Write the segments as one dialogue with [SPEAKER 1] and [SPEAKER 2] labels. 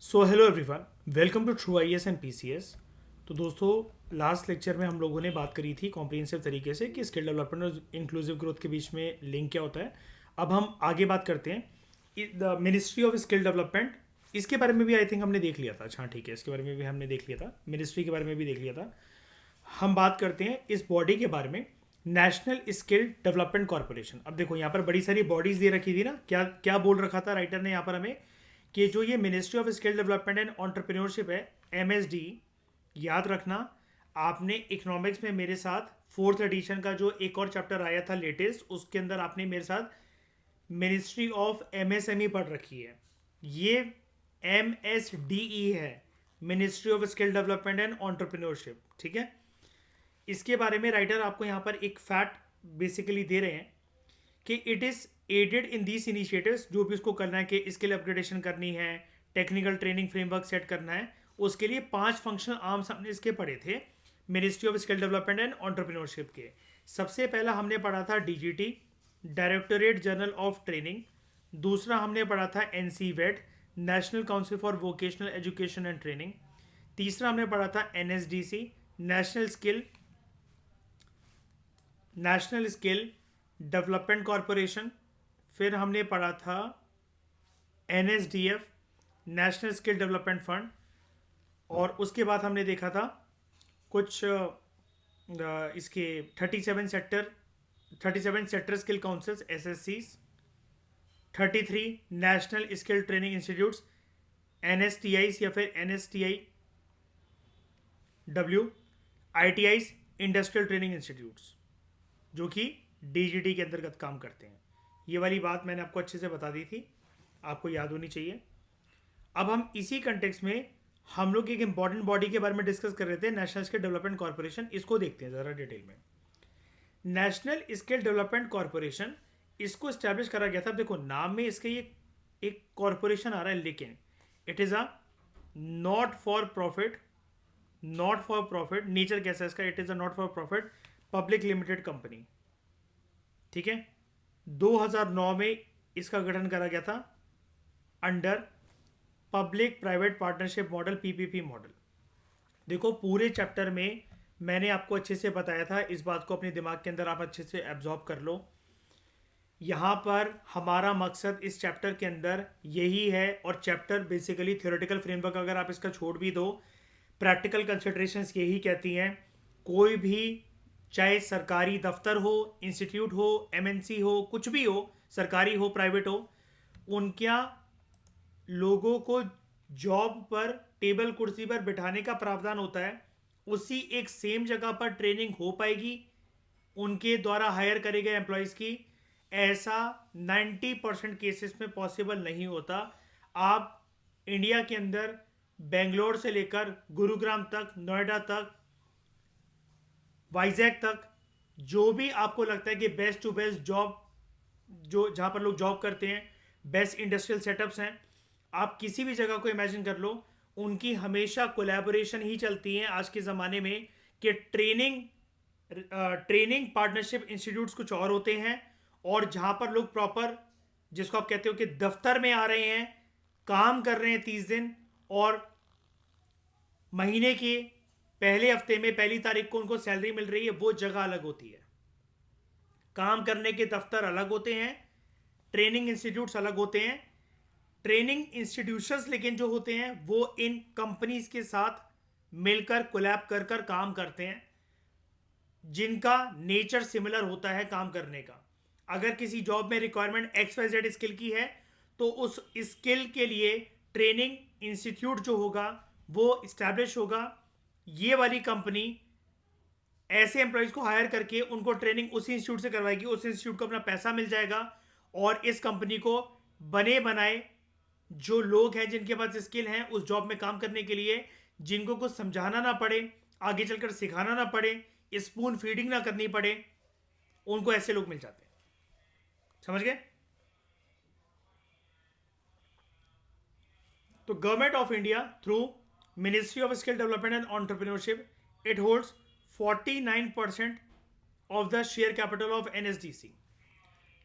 [SPEAKER 1] So hello everyone, welcome to true IAS and PCS. तो दोस्तों, last lecture में हम लोगों ने बात करी थी कॉम्प्रिहेंसिव तरीके से कि स्किल डेवलपमेंट और इंक्लूसिव ग्रोथ के बीच में लिंक क्या होता है। अब हम आगे बात करते हैं the ministry of skill development. इसके बारे में भी आई थिंक हमने देख लिया था। अच्छा ठीक है, इसके बारे में भी हमने देख लिया था, मिनिस्ट्री के बारे में भी देख लिया था। हम बात करते हैं इस बॉडी के बारे में, नेशनल स्किल डेवलपमेंट कॉर्पोरेशन। अब देखो यहाँ पर बड़ी सारी बॉडीज दे रखी थी ना, क्या क्या बोल रखा था राइटर ने यहाँ पर हमें कि जो ये ministry of skill development and entrepreneurship है, एमएसडी। याद रखना, आपने इकोनॉमिक्स में मेरे साथ फोर्थ एडिशन का जो एक और चैप्टर आया था लेटेस्ट, उसके अंदर आपने मेरे साथ मिनिस्ट्री ऑफ एमएसएमई पढ़ रखी है। ये एमएसडीई है, ministry of skill development and entrepreneurship. ठीक है, इसके बारे में राइटर आपको यहाँ पर एक फैक्ट बेसिकली दे रहे हैं कि it is added in these initiatives. जो भी उसको करना है कि स्किल अपग्रेडेशन करनी है, टेक्निकल ट्रेनिंग फ्रेमवर्क सेट करना है, उसके लिए 5 फंक्शनल आर्म्स हमने इसके पढ़े थे ministry of skill development and entrepreneurship के। सबसे पहला हमने पढ़ा था DGT, directorate general of training. दूसरा हमने पढ़ा था NCVET, national council for vocational education and training. तीसरा हमने पढ़ा था NSDC, national skill development corporation. फिर हमने पढ़ा था NSDF, national skill development fund. और उसके बाद हमने देखा था कुछ इसके 37 सेक्टर स्किल काउंसिल्स, एसएससीज। 33 नेशनल स्किल ट्रेनिंग इंस्टीट्यूट्स, एनएसटीआईस या फिर NSTI W. ITIs, industrial training institutes, जो कि डीजीटी के अंतर्गत काम करते हैं। ये वाली बात मैंने आपको अच्छे से बता दी थी, आपको याद होनी चाहिए। अब हम इसी कंटेक्स्ट में हम लोग एक इंपॉर्टेंट बॉडी के बारे में डिस्कस कर रहे थे, नेशनल स्किल डेवलपमेंट कॉर्पोरेशन। इसको देखते हैं ज़रा डिटेल में। नेशनल स्किल डेवलपमेंट कॉर्पोरेशन, इसको स्टैब्लिश करा गया था। देखो नाम में इसके ये एक कॉर्पोरेशन आ रहा है, लेकिन it is a not for profit nature कैसा है इसका, it is a not for profit public limited company. ठीक है, 2009 में इसका गठन करा गया था under public private partnership model, PPP model. देखो पूरे चैप्टर में मैंने आपको अच्छे से बताया था, इस बात को अपने दिमाग के अंदर आप अच्छे से एब्जॉर्ब कर लो। यहाँ पर हमारा मकसद इस चैप्टर के अंदर यही है, और चैप्टर बेसिकली थ्योरेटिकल फ्रेमवर्क अगर आप इसका छोड़ भी दो, प्रैक्टिकल कंसिडरेशंस यही कहती हैं, कोई भी चाहे सरकारी दफ्तर हो, इंस्टीट्यूट हो, एमएनसी हो, कुछ भी हो, सरकारी हो प्राइवेट हो, उनका लोगों को जॉब पर टेबल कुर्सी पर बिठाने का प्रावधान होता है। उसी एक सेम जगह पर ट्रेनिंग हो पाएगी उनके द्वारा हायर करे गए एम्प्लॉयज़ की। ऐसा 90% केसेस में पॉसिबल नहीं होता। आप इंडिया के अंदर बेंगलोर से लेकर गुरुग्राम तक, नोएडा तक, वाइजैक तक, जो भी आपको लगता है कि बेस्ट टू बेस्ट जॉब, जो जहाँ पर लोग जॉब करते हैं, बेस्ट इंडस्ट्रियल सेटअप्स हैं, आप किसी भी जगह को इमेजिन कर लो, उनकी हमेशा कोलैबोरेशन ही चलती है आज के ज़माने में। कि ट्रेनिंग पार्टनरशिप इंस्टीट्यूट्स कुछ और होते हैं, और जहाँ पर लोग प्रॉपर, जिसको आप कहते हो कि दफ्तर में आ रहे हैं, काम कर रहे हैं 30 दिन, और महीने के पहले हफ्ते में पहली तारीख को उनको सैलरी मिल रही है, वो जगह अलग होती है। काम करने के दफ्तर अलग होते हैं, ट्रेनिंग इंस्टीट्यूट्स अलग होते हैं। ट्रेनिंग इंस्टीट्यूशंस लेकिन जो होते हैं वो इन कंपनीज के साथ मिलकर कोलैब कर कर काम करते हैं, जिनका नेचर सिमिलर होता है काम करने का। अगर किसी जॉब में रिक्वायरमेंट XYZ स्किल की है, तो उस स्किल के लिए ट्रेनिंग इंस्टीट्यूट जो होगा वो इस्टेब्लिश होगा। ये वाली कंपनी ऐसे एम्प्लॉयज़ को हायर करके उनको ट्रेनिंग उसी इंस्टीट्यूट से करवाएगी, उस इंस्टीट्यूट को अपना पैसा मिल जाएगा, और इस कंपनी को बने बनाए जो लोग हैं जिनके पास स्किल हैं उस जॉब में काम करने के लिए, जिनको कुछ समझाना ना पड़े, आगे चलकर सिखाना ना पड़े, स्पून फीडिंग ना करनी पड़े, उनको ऐसे लोग मिल जाते हैं। समझ गए? तो government of India through ministry of skill development and entrepreneurship, it holds 49% of the share capital of NSDC.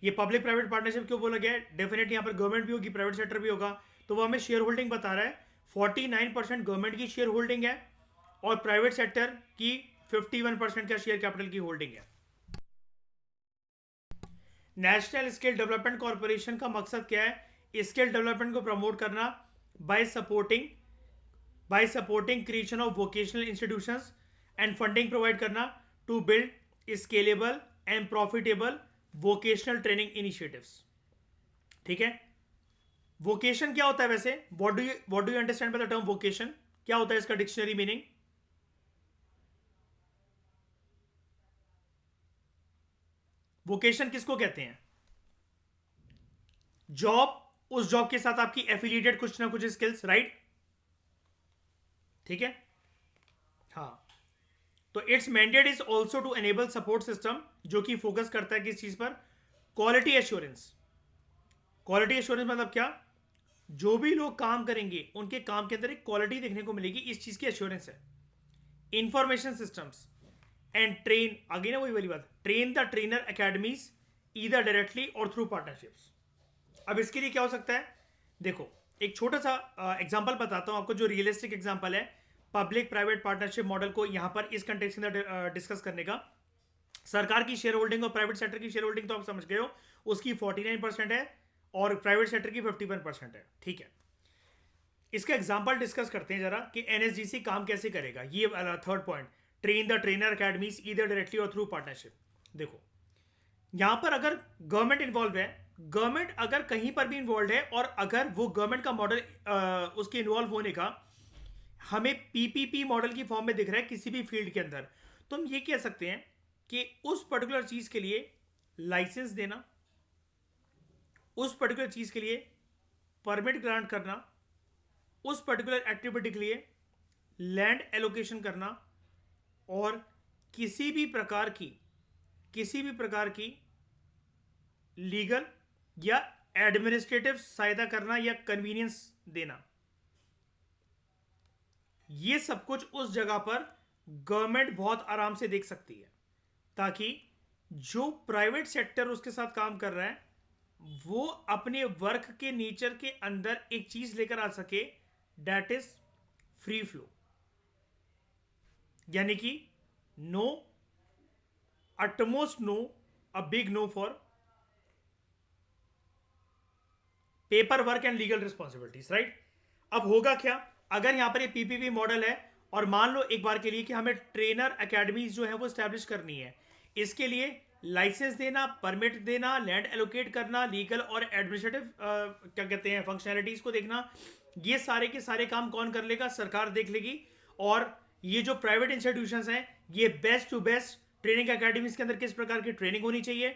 [SPEAKER 1] ये पब्लिक प्राइवेट पार्टनरशिप क्यों बोला गया है? डेफिनेटली यहाँ पर गवर्नमेंट भी होगी, प्राइवेट सेक्टर भी होगा, तो वो हमें शेयर होल्डिंग बता रहा है। 49% गवर्नमेंट की शेयर होल्डिंग है और प्राइवेट सेक्टर की 51% का शेयर कैपिटल की होल्डिंग है। नेशनल स्किल डेवलपमेंट कॉर्पोरेशन का मकसद क्या है? स्किल डेवलपमेंट को प्रमोट करना by supporting creation of vocational institutions and funding provide करना to build scalable and profitable vocational training initiatives. ठीक है, वोकेशन क्या होता है वैसे? What do you understand by the term vocation? क्या होता है इसका डिक्शनरी मीनिंग? वोकेशन किसको कहते हैं? जॉब, उस जॉब के साथ आपकी एफिलिएटेड कुछ ना कुछ स्किल्स, राइट? ठीक है, हाँ। तो its mandate is also to enable support system, जो कि फोकस करता है किस चीज पर? Quality assurance. क्वालिटी एश्योरेंस मतलब क्या? जो भी लोग काम करेंगे उनके काम के अंदर एक क्वालिटी देखने को मिलेगी, इस चीज की एश्योरेंस है। इंफॉर्मेशन सिस्टम्स एंड ट्रेन, आगे ना वही वाली बात, train the trainer academies either directly और थ्रू पार्टनरशिप्स। अब इसके लिए क्या हो सकता है? देखो, एक छोटा सा एग्जांपल बताता हूं आपको, जो रियलिस्टिक एग्जांपल है पब्लिक प्राइवेट पार्टनरशिप मॉडल को यहां पर इस कंटेक्स्ट के अंदर डिस्कस करने का। सरकार की शेयर होल्डिंग और प्राइवेट सेक्टर की शेयर होल्डिंग तो आप समझ गए हो, उसकी 49% है और प्राइवेट सेक्टर की 51% है। ठीक है, इसका एग्जांपल डिस्कस करते हैं जरा कि एनएसडीसी काम कैसे करेगा। ये third point, train the trainer academies either directly और थ्रू पार्टनरशिप। देखो, यहां पर अगर गवर्नमेंट इन्वॉल्व है, गवर्नमेंट अगर कहीं पर भी इन्वॉल्व है और अगर वो गवर्नमेंट का मॉडल उसके इन्वॉल्व होने का हमें पीपीपी मॉडल की फॉर्म में दिख रहा है किसी भी फील्ड के अंदर, तो हम ये कह सकते हैं कि उस पर्टिकुलर चीज के लिए लाइसेंस देना, उस पर्टिकुलर चीज के लिए परमिट ग्रांट करना, उस पर्टिकुलर एक्टिविटी के लिए लैंड एलोकेशन करना और किसी भी प्रकार की लीगल या एडमिनिस्ट्रेटिव सहायता करना या कन्वीनियंस देना, ये सब कुछ उस जगह पर गवर्नमेंट बहुत आराम से देख सकती है, ताकि जो प्राइवेट सेक्टर उसके साथ काम कर रहा है वो अपने वर्क के नेचर के अंदर एक चीज लेकर आ सके, दैट इज फ्री फ्लो। यानी कि no, utmost no, a big no for paper work and legal responsibilities, right? अब होगा क्या अगर यहां पर ये पीपीपी मॉडल है और मान लो एक बार के लिए कि हमें ट्रेनर एकेडमीज जो है वो स्टैब्लिश करनी है, इसके लिए लाइसेंस देना, परमिट देना, लैंड एलोकेट करना, लीगल और एडमिनिस्ट्रेटिव क्या कहते हैं फंक्शनैलिटीज को देखना, ये सारे के सारे काम कौन कर लेगा? सरकार देख लेगी। और ये जो प्राइवेट इंस्टीट्यूशंस हैं, ये best to best training academies के अंदर किस प्रकार की ट्रेनिंग होनी चाहिए,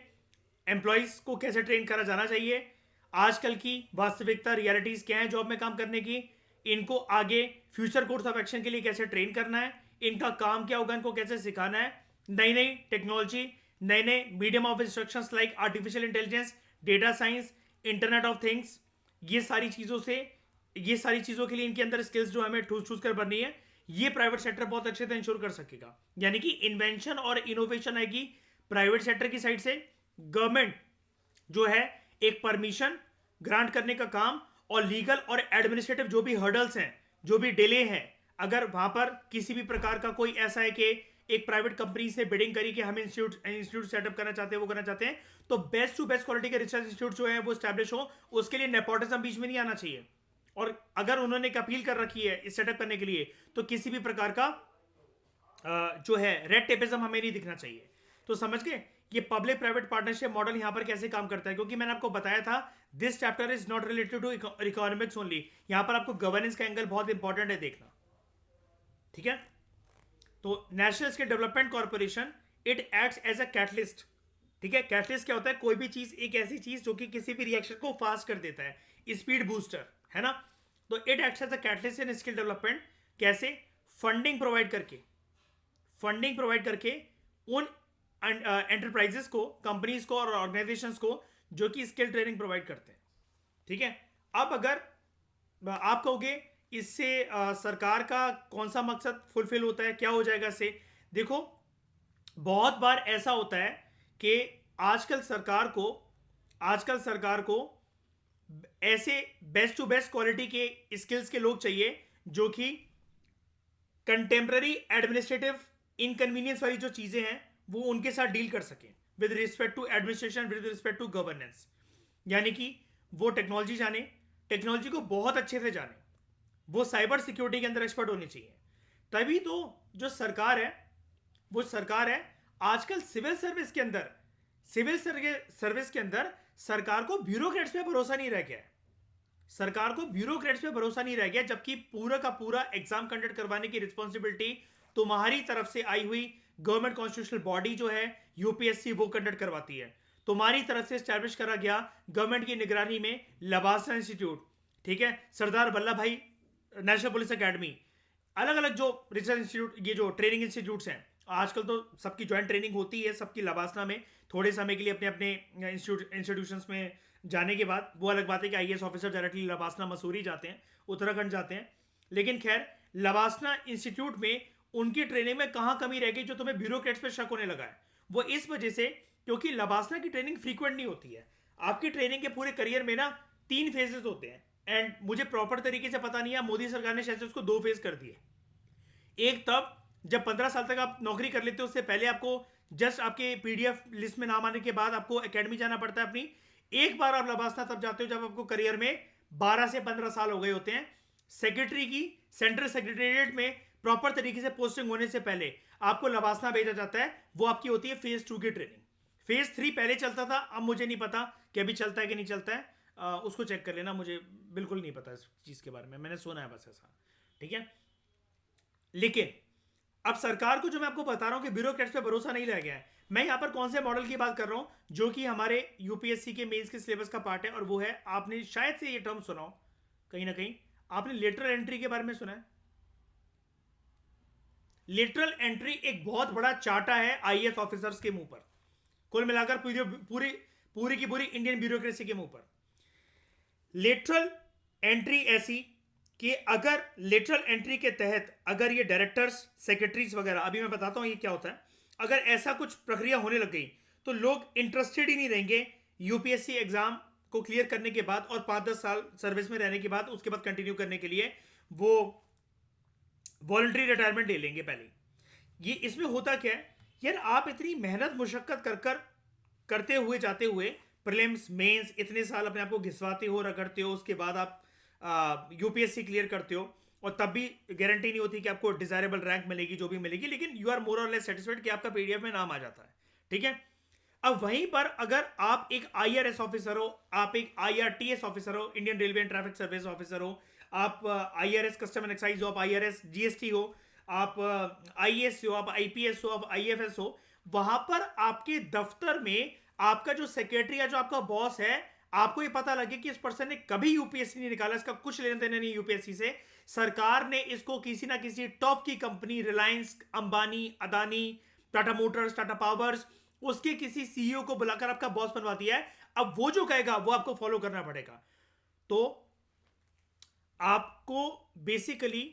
[SPEAKER 1] एम्प्लॉयज को कैसे ट्रेन करा जाना चाहिए, आजकल की वास्तविकता रियलिटीज क्या है जॉब में काम करने की, इनको आगे फ्यूचर कोर्स ऑफ एक्शन के लिए कैसे ट्रेन करना है, इनका काम क्या होगा, इनको कैसे सिखाना है, नई नई टेक्नोलॉजी, नए नए medium of instructions like artificial intelligence, data science, internet of things, ये सारी चीजों के लिए इनके अंदर स्किल्स जो हमें ठूस कर बननी है, ये प्राइवेट सेक्टर बहुत अच्छे से इंश्योर कर सकेगा। यानी कि इन्वेंशन और इनोवेशन आएगी प्राइवेट सेक्टर की साइड से, गवर्नमेंट जो है एक परमिशन ग्रांट करने का काम, और लीगल और एडमिनिस्ट्रेटिव जो भी हर्डल्स हैं, जो भी डिले हैं, अगर वहां पर किसी भी प्रकार का कोई ऐसा है कि एक प्राइवेट कंपनी से बिडिंग करी कि हम इंस्टीट्यूट सेटअप करना चाहते हैं, वो करना चाहते हैं, तो बेस्ट टू बेस्ट क्वालिटी के रिसर्च इंस्टीट्यूट जो है वो स्टैब्लिश हो, उसके लिए नेपोटिज्म बीच में नहीं आना चाहिए। और अगर उन्होंने एक अपील कर रखी है इस सेटअप करने के लिए, तो किसी भी प्रकार का जो है रेड टेपिज्म हमें नहीं दिखना चाहिए। तो समझ गए ये पब्लिक प्राइवेट पार्टनरशिप मॉडल यहां पर कैसे काम करता है? क्योंकि मैंने आपको बताया था this chapter is not related to economics only, यहां पर आपको गवर्नेंस का एंगल बहुत इंपॉर्टेंट है देखना। ठीक है, तो national skill development corporation it acts as a catalyst. ठीक है, कैटलिस्ट क्या होता है? कोई भी चीज, एक ऐसी चीज जो कि किसी भी रिएक्शन को फास्ट कर देता है, स्पीड बूस्टर, है ना? तो it acts as a catalyst in skill development. कैसे? फंडिंग प्रोवाइड करके उन एंटरप्राइजेस को, कंपनीज को और ऑर्गेनाइजेशंस को जो कि स्किल ट्रेनिंग प्रोवाइड करते हैं। ठीक है, अब अगर आप कहोगे इससे सरकार का कौन सा मकसद फुलफिल होता है, क्या हो जाएगा इससे? देखो, बहुत बार ऐसा होता है कि आजकल सरकार को ऐसे बेस्ट टू बेस्ट क्वालिटी के स्किल्स के लोग चाहिए जो कि कंटेम्प्ररी एडमिनिस्ट्रेटिव इनकन्वीनियंस वाली जो चीजें हैं वो उनके साथ डील कर सकें with respect to administration, with respect to governance. यानी कि वो टेक्नोलॉजी जाने, टेक्नोलॉजी को बहुत अच्छे से जाने, वो साइबर सिक्योरिटी के अंदर एक्सपर्ट होनी चाहिए। तभी तो जो सरकार है वो सरकार है आजकल सिविल सर्विस के अंदर, सर्विस के अंदर सरकार को ब्यूरोक्रेट्स पे भरोसा नहीं रह गया है। सरकार को ब्यूरोक्रेट्स पे भरोसा नहीं रह गया, जबकि पूरा का पूरा एग्जाम कंडक्ट करवाने की रिस्पॉन्सिबिलिटी तुम्हारी तरफ से आई हुई गवर्नमेंट कॉन्स्टिट्यूशनल बॉडी जो है यूपीएससी वो कंडक्ट करवाती है। तुम्हारी तरफ से स्टैब्लिश करा गया गवर्नमेंट की निगरानी में लबासना इंस्टीट्यूट, ठीक है, सरदार वल्लभ भाई नेशनल पुलिस एकेडमी, अलग अलग जो रिसर्च इंस्टीट्यूट, ये जो ट्रेनिंग इंस्टीट्यूट्स हैं, आजकल तो सबकी ज्वाइंट ट्रेनिंग होती है सबकी लबासना में, थोड़े समय के लिए अपने अपने इंस्टीट्यूशंस में जाने के बाद। वो अलग बात है कि IAS officer directly LBSNAA Mussoorie जाते हैं, उत्तराखंड जाते हैं, लेकिन खैर लबासना इंस्टीट्यूट में उनकी ट्रेनिंग में कहाँ कमी रह गई जो तुम्हें ब्यूरोक्रेट्स पे शक होने लगा है? वो इस वजह से क्योंकि लबासना की ट्रेनिंग फ्रीक्वेंट नहीं होती है। आपकी ट्रेनिंग के पूरे करियर में ना 3 फेजेस होते हैं, एंड मुझे प्रॉपर तरीके से पता नहीं है, मोदी सरकार ने शायद उसको 2 फेज कर दिए। एक तब जब 15 साल तक आप नौकरी कर लेते हो, उससे पहले आपको जस्ट आपके पीडीएफ लिस्ट में नाम आने के बाद आपको एकेडमी जाना पड़ता है अपनी। एक बार आप लबासना तब जाते हो जब आपको करियर में 12 से 15 साल हो गए होते हैं। सेक्रेटरी की सेंट्रल सेक्रेटेरिएट में प्रॉपर तरीके से पोस्टिंग होने से पहले आपको लबासना भेजा जाता है, वो आपकी होती है फेज 2 की ट्रेनिंग। फेज 3 पहले चलता था, अब मुझे नहीं पता कि अभी चलता है कि नहीं चलता है, उसको चेक कर लेना, मुझे बिल्कुल नहीं पता इस चीज के बारे में, मैंने सुना है बस ऐसा, ठीक है। लेकिन अब सरकार को जो मैं आपको बता रहा हूं कि ब्यूरोक्रेट्स पे भरोसा नहीं रह गया है, मैं यहां पर कौन से मॉडल की बात कर रहा हूं जो कि हमारे यूपीएससी के मेंस के सिलेबस का पार्ट है, और वो है, आपने शायद से ये टर्म सुना हो कहीं ना कहीं, आपने लेटरल एंट्री के बारे में सुना है? लेटरल एंट्री एक बहुत बड़ा चाटा है आईएएस ऑफिसर्स के मुंह पर, कुल मिलाकर पूरी की पूरी इंडियन ब्यूरोक्रेसी के मुंह पर। लेटरल एंट्री ऐसी कि अगर लेटरल एंट्री के तहत अगर ये डायरेक्टर्स, सेक्रेटरीज वगैरह, अभी मैं बताता हूं ये क्या होता है, अगर ऐसा कुछ प्रक्रिया होने लग गई तो लोग इंटरेस्टेड ही नहीं रहेंगे यूपीएससी एग्जाम को क्लियर करने के बाद और 5-10 साल सर्विस में रहने के बाद उसके बाद कंटिन्यू करने के लिए वो वॉलंटरी रिटायरमेंट ले लेंगे पहले। ये इसमें होता क्या है यार, आप इतनी मेहनत मुशक्कत कर करते हुए जाते हुए प्रीलिम्स मेंस इतने साल अपने आप को घिसवाते हो, रगड़ते हो, उसके बाद आप यूपीएससी क्लियर करते हो, और तब भी गारंटी नहीं होती कि आपको डिजायरेबल रैंक मिलेगी, जो भी मिलेगी, लेकिन यू आर मोर और लेस सेटिस्फाइड कि आपका पीडीएफ में नाम आ जाता है, ठीक है। अब वहीं पर अगर आप एक आईआरएस ऑफिसर हो, आप एक आईआरटीएस ऑफिसर हो, Indian railway and traffic service officer हो, आप आईआरएस कस्टम एंड एक्साइज हो, आप आईआरएस जीएसटी हो, आप आईएएस हो, आप आईपीएस हो, आप आईएफएस हो, वहां पर आपके दफ्तर में आपका जो सेक्रेटरी या जो आपका बॉस है, आपको ये पता लगे कि इस पर्सन ने कभी यूपीएससी नहीं निकाला, इसका कुछ लेना देना नहीं यूपीएससी से, सरकार ने इसको किसी ना किसी टॉप की company, Reliance, Ambani, Adani, Tata Motors, Tata powers, उसके किसी सीईओ को बुलाकर आपका बॉस बनवा दिया है। अब वो जो कहेगा वो आपको फॉलो करना पड़ेगा। तो आपको बेसिकली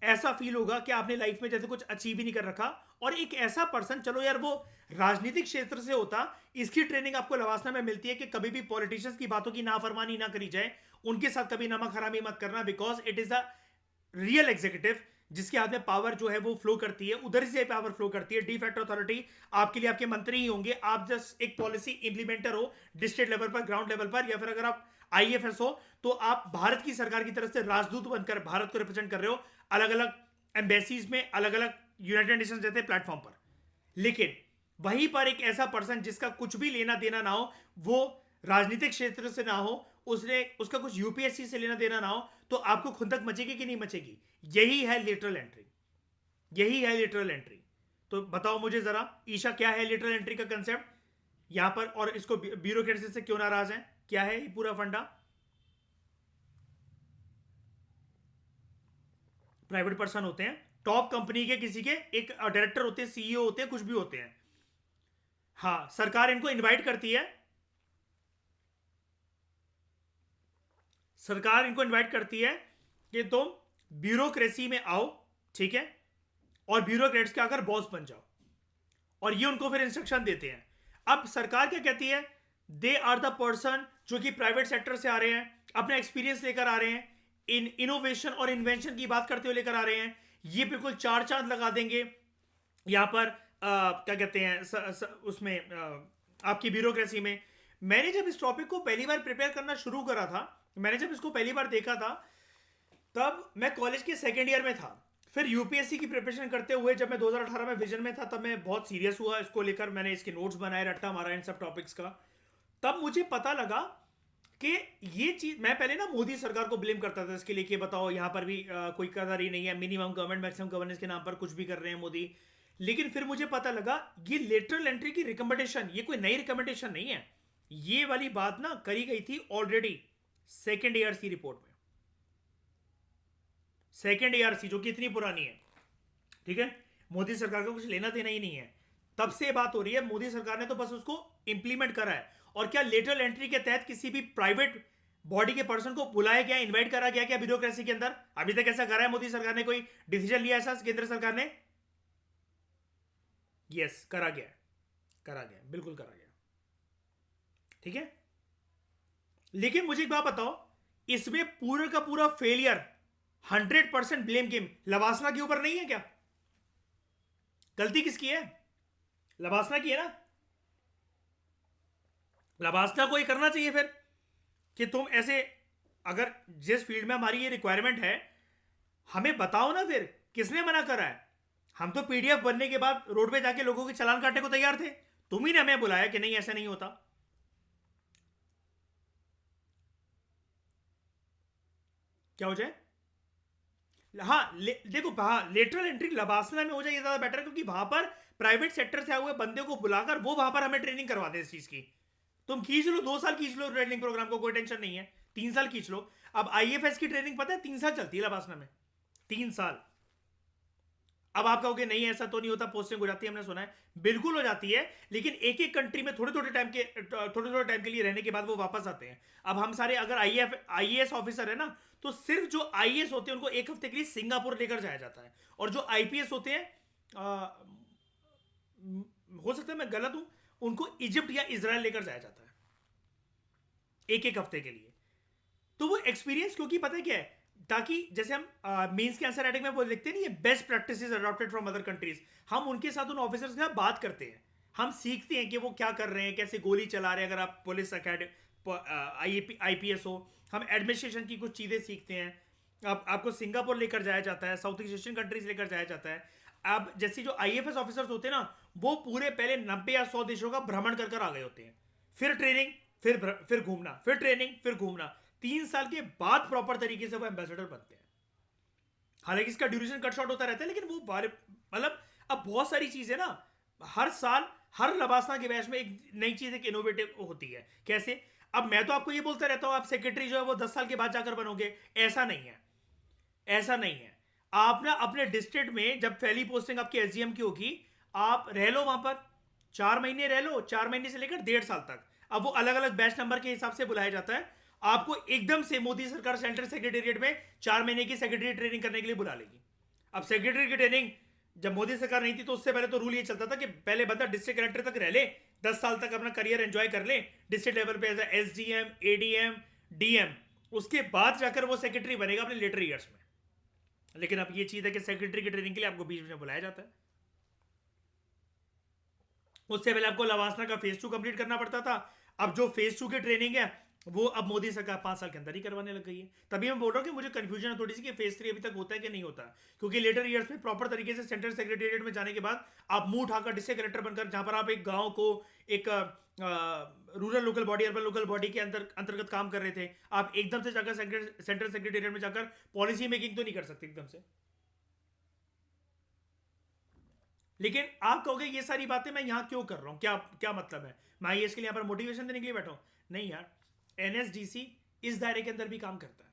[SPEAKER 1] ऐसा फील होगा कि आपने लाइफ में जैसे कुछ अचीव ही नहीं कर रखा, और एक ऐसा पर्सन, चलो यार वो राजनीतिक क्षेत्र से होता, इसकी ट्रेनिंग आपको लवासना में मिलती है कि कभी भी पॉलिटिशियंस की बातों की नाफरमानी ना करी जाए, उनके साथ कभी नमक हरामी मत करना, because it is a real executive जिसके हाथ में पावर जो है वो फ्लो करती है, उधर से पावर फ्लो करती है। डी फैक्टो अथॉरिटी आपके लिए आपके मंत्री ही होंगे, आप जस्ट एक पॉलिसी इंप्लीमेंटर हो डिस्ट्रिक्ट लेवल पर, ग्राउंड लेवल पर, या फिर अगर आप आईएफएस हो तो आप भारत की सरकार की तरफ से राजदूत बनकर भारत को रिप्रेजेंट कर रहे हो अलग अलग एम्बेसीज में, अलग अलग यूनाइटेड नेशंस जैसे प्लेटफॉर्म पर। लेकिन वहीं पर एक ऐसा पर्सन जिसका कुछ भी लेना देना ना हो, वो राजनीतिक क्षेत्र से ना हो, उसका कुछ यूपीएससी से लेना देना ना हो, तो आपको खुंदक मचेगी कि नहीं मचेगी? यही है लेटरल एंट्री, यही है लेटरल एंट्री। तो बताओ मुझे जरा ईशा, क्या है लेटरल एंट्री का कंसेप्ट यहां पर, और इसको ब्यूरोक्रेसी से क्यों नाराज है? क्या है ये पूरा फंडा? प्राइवेट पर्सन होते हैं, टॉप कंपनी के किसी के एक डायरेक्टर होते हैं, सीईओ होते हैं, कुछ भी होते हैं, हाँ, सरकार इनको इनवाइट करती है, सरकार इनको इनवाइट करती है कि तुम ब्यूरोक्रेसी में आओ, ठीक है, और ब्यूरोक्रेट्स के आकर बॉस बन जाओ, और ये उनको फिर इंस्ट्रक्शन देते हैं। अब सरकार क्या कहती है? दे आर द पर्सन जो कि प्राइवेट सेक्टर से आ रहे हैं, अपना एक्सपीरियंस लेकर आ रहे हैं, इनोवेशन और इन्वेंशन की बात करते हुए लेकर आ रहे हैं, ये बिल्कुल चार चांद लगा देंगे यहाँ पर क्या कहते हैं उसमें आपकी ब्यूरोक्रेसी में। मैंने जब इस टॉपिक को पहली बार प्रिपेयर करना शुरू करा था, मैंने जब इसको पहली बार देखा था, तब मैं कॉलेज के सेकेंड ईयर में था। फिर यूपीएससी की प्रिपरेशन करते हुए जब मैं 2018 में विजन में था, तब मैं बहुत सीरियस हुआ इसको लेकर, मैंने इसके नोट्स बनाए, रट्टा मारा इन सब टॉपिक्स का। तब मुझे पता लगा कि ये चीज, मैं पहले ना मोदी सरकार को ब्लेम करता था इसके लिए कि बताओ यहाँ पर भी कोई कदर ही नहीं है, मिनिमम गवर्नमेंट मैक्सिमम गवर्नेंस के नाम पर कुछ भी कर रहे हैं मोदी। लेकिन फिर मुझे पता लगा ये लेटरल एंट्री की रिकमेंडेशन, ये कोई नई रिकमेंडेशन नहीं है, ये वाली बात ना करी गई थी ऑलरेडी सेकेंड ईयर की रिपोर्ट में, सेकेंड ईआरसी जो कि इतनी पुरानी है, ठीक है, मोदी सरकार का कुछ लेना देना ही नहीं है, तब से बात हो रही है। मोदी सरकार ने तो बस उसको इंप्लीमेंट करा है। और क्या लेटरल एंट्री के तहत किसी भी प्राइवेट बॉडी के पर्सन को बुलाया गया, इन्वाइट करा गया क्या ब्यूरोक्रेसी के अंदर? अभी तक ऐसा करा है मोदी सरकार ने? कोई डिसीजन लिया ऐसा केंद्र सरकार ने? यस, करा गया, करा गया, बिल्कुल करा गया, ठीक है। लेकिन मुझे एक बात बताओ, इसमें पूरे का पूरा फेलियर 100% ब्लेम गेम लवासना के ऊपर नहीं है क्या? गलती किसकी है? लवासना की है ना। लवासना को ये करना चाहिए फिर कि तुम ऐसे, अगर जिस फील्ड में हमारी ये रिक्वायरमेंट है, हमें बताओ ना फिर किसने मना करा है। हम तो पीडीएफ बनने के बाद रोड पे जाके लोगों के चालान काटने को तैयार थे, तुम ही ने हमें बुलाया कि नहीं ऐसा नहीं होता। क्या हो जाए? हाँ देखो, हाँ लेटरल एंट्री लबासना में हो जाए, ये ज्यादा बेटर है, क्योंकि वहां पर प्राइवेट सेक्टर से आए हुए बंदे को बुलाकर वो वहां पर हमें ट्रेनिंग करवा दे इस चीज की। तुम खींच लो, 2 साल खींच लो ट्रेनिंग प्रोग्राम को, कोई टेंशन नहीं है, 3 साल खींच लो। अब आईएफएस की ट्रेनिंग पता है 3 साल चलती है लबासना में, 3 साल। अब आप कहोगे नहीं ऐसा तो नहीं होता, पोस्टिंग हो जाती है, हमने सुना है, बिल्कुल हो जाती है, लेकिन एक एक कंट्री में थोड़े थोड़े टाइम के लिए रहने के बाद वो वापस आते हैं। अब हम सारे अगर आईएएस ऑफिसर है ना, तो सिर्फ जो आईएएस होते हैं उनको एक हफ्ते के लिए सिंगापुर लेकर जाया जाता है, और जो आईपीएस होते हैं, हो सकता है मैं गलत हूं, उनको इजिप्ट या इजराइल लेकर जाया जाता है एक एक हफ्ते के लिए। तो वो एक्सपीरियंस, क्योंकि पता है क्या है, ताकि जैसे हम मेंस के आंसर राइटिंग में वो लिखते नहीं है best practices adopted from other countries, हम उनके साथ उन ऑफिसर्स के साथ बात करते हैं, हम सीखते हैं कि वो क्या कर रहे हैं, कैसे गोली चला रहे हैं। अगर आप पुलिस अकेडमी आईपीएस हो, हम एडमिनिस्ट्रेशन की कुछ चीज़ें सीखते हैं। अब आपको सिंगापुर लेकर जाया जाता है, साउथ ईस्ट एशियन कंट्रीज लेकर जाया जाता है। अब जैसे जो आईएफएस ऑफिसर्स होते हैं ना, वो पूरे पहले 90 या 100 देशों का भ्रमण कर कर आ गए होते हैं, फिर ट्रेनिंग, फिर घूमना, फिर ट्रेनिंग, फिर घूमना। 3 साल के बाद प्रॉपर तरीके से वो एम्बेसडर बनते हैं। हालांकि इसका ड्यूरेशन कट शॉर्ट होता रहता है, लेकिन वो मतलब अब बहुत सारी चीजें ना, हर साल हर लबासना के बैच में एक नई चीज, एक इनोवेटिव होती है। कैसे? अब मैं तो आपको ये बोलता रहता हूं आप सेक्रेटरी जो है वो 10 साल के बाद जाकर बनोगे, ऐसा नहीं है, ऐसा नहीं है। आप ना अपने डिस्ट्रिक्ट में जब पहली पोस्टिंग आपकी एसडीएम की होगी, आप रह लो वहां पर 4 महीने, रह लो 4 महीने से लेकर 1.5 साल तक। अब वो अलग अलग बैच नंबर के हिसाब से बुलाया जाता है। आपको एकदम से मोदी सरकार सेंट्रल सेक्रेटेरिएट में 4 महीने की सेक्रेटरी ट्रेनिंग करने के लिए बुला लेगी। अब सेक्रेटरी की ट्रेनिंग जब मोदी सरकार नहीं थी, तो उससे पहले तो रूल ये चलता था कि पहले बंदा डिस्ट्रिक्ट कलेक्टर तक रह ले, 10 साल तक अपना करियर एंजॉय कर ले डिस्ट्रिक्ट लेवल पे एज एसडीएम, एडीएम, डीएम, उसके बाद जाकर वो सेक्रेटरी बनेगा अपने लेटर ईयर्स में। लेकिन अब ये चीज है कि सेक्रेटरी की ट्रेनिंग के लिए आपको बीच में बुलाया जाता है। उससे पहले आपको लवासना का फेज 2 कंप्लीट करना पड़ता था। अब जो फेज 2 की ट्रेनिंग है वो अब मोदी सरकार 5 साल के अंदर ही करवाने लग गई है। तभी मैं बोल रहा हूँ कि मुझे कंफ्यूजन है थोड़ी सी कि फेज 3 अभी तक होता है कि नहीं होता, क्योंकि लेटर ईयर्स में प्रॉपर तरीके से सेंट्रल सेक्रेटेरिएट में जाने के बाद आप मुंह उठाकर डिस्ट्रिक्ट कलेक्टर बनकर, जहां पर आप एक गांव को एक rural local body, urban local body के अंतर्गत काम कर रहे थे, आप एकदम से जाकर सेंट्रल सेक्रेटेरिएट में जाकर पॉलिसी मेकिंग तो नहीं कर सकते एकदम से। लेकिन आप कहोगे ये सारी बातें मैं यहां क्यों कर रहा हूं, क्या क्या मतलब है, मैं ये इसके लिए यहां पर मोटिवेशन देने के लिए बैठा हूं? नहीं यार, एनएसडीसी इस दायरे के अंदर भी काम करता है।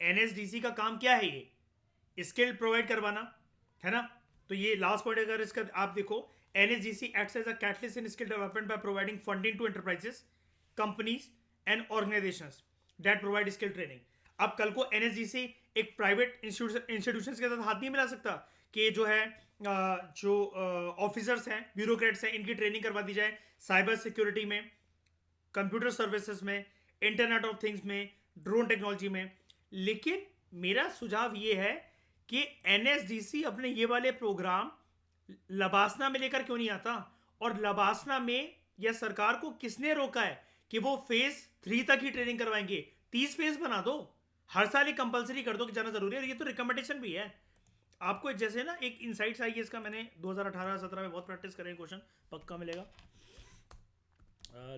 [SPEAKER 1] एनएसडीसी का काम क्या है? ये स्किल प्रोवाइड करवाना है ना। तो ये लास्ट पॉइंट अगर इसका आप देखो, NSDC acts as a catalyst in skill development by providing funding to enterprises, companies and organisations that provide skill training. अब कल को एनएसडीसी एक प्राइवेट इंस्टीट्यूशन के साथ हाथ नहीं मिला सकता कि जो है जो ऑफिसर्स हैं, ब्यूरोक्रेट्स हैं, इनकी ट्रेनिंग करवा दी जाए साइबर सिक्योरिटी में, कंप्यूटर सर्विसेज में, इंटरनेट ऑफ थिंग्स में, ड्रोन टेक्नोलॉजी में। लेकिन मेरा सुझाव ये है कि एनएसडीसी अपने ये वाले प्रोग्राम लबासना में लेकर क्यों नहीं आता, और लबासना में या सरकार को किसने रोका है कि वो फेज 3 तक ही ट्रेनिंग करवाएंगे? 30 फेज बना दो, हर साल ही कंपलसरी कर दो कि जाना जरूरी है। और ये तो रिकमेंडेशन भी है आपको। जैसे ना एक इनसाइट्स आई है इसका, मैंने 2018-17 में बहुत प्रैक्टिस करे, क्वेश्चन पक्का मिलेगा।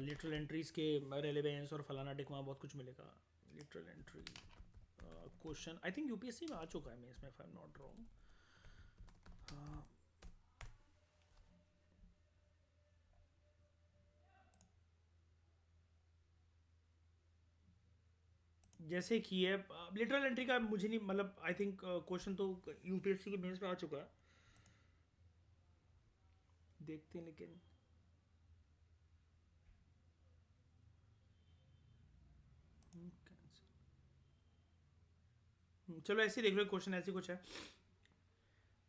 [SPEAKER 1] लिटरल एंट्रीज के रेलेवेंस और फलाना टिकमा बहुत कुछ मिलेगा। Literal entry question I think UPSC में आ चुका है, मैं इसमें if I am not wrong. जैसे कि है लिटरल एंट्री का मुझे नहीं, मतलब आई थिंक क्वेश्चन तो यूपीएससी के मेंस पे आ चुका है, देखते हैं। लेकिन चलो ऐसे देख लो, क्वेश्चन ऐसे कुछ है।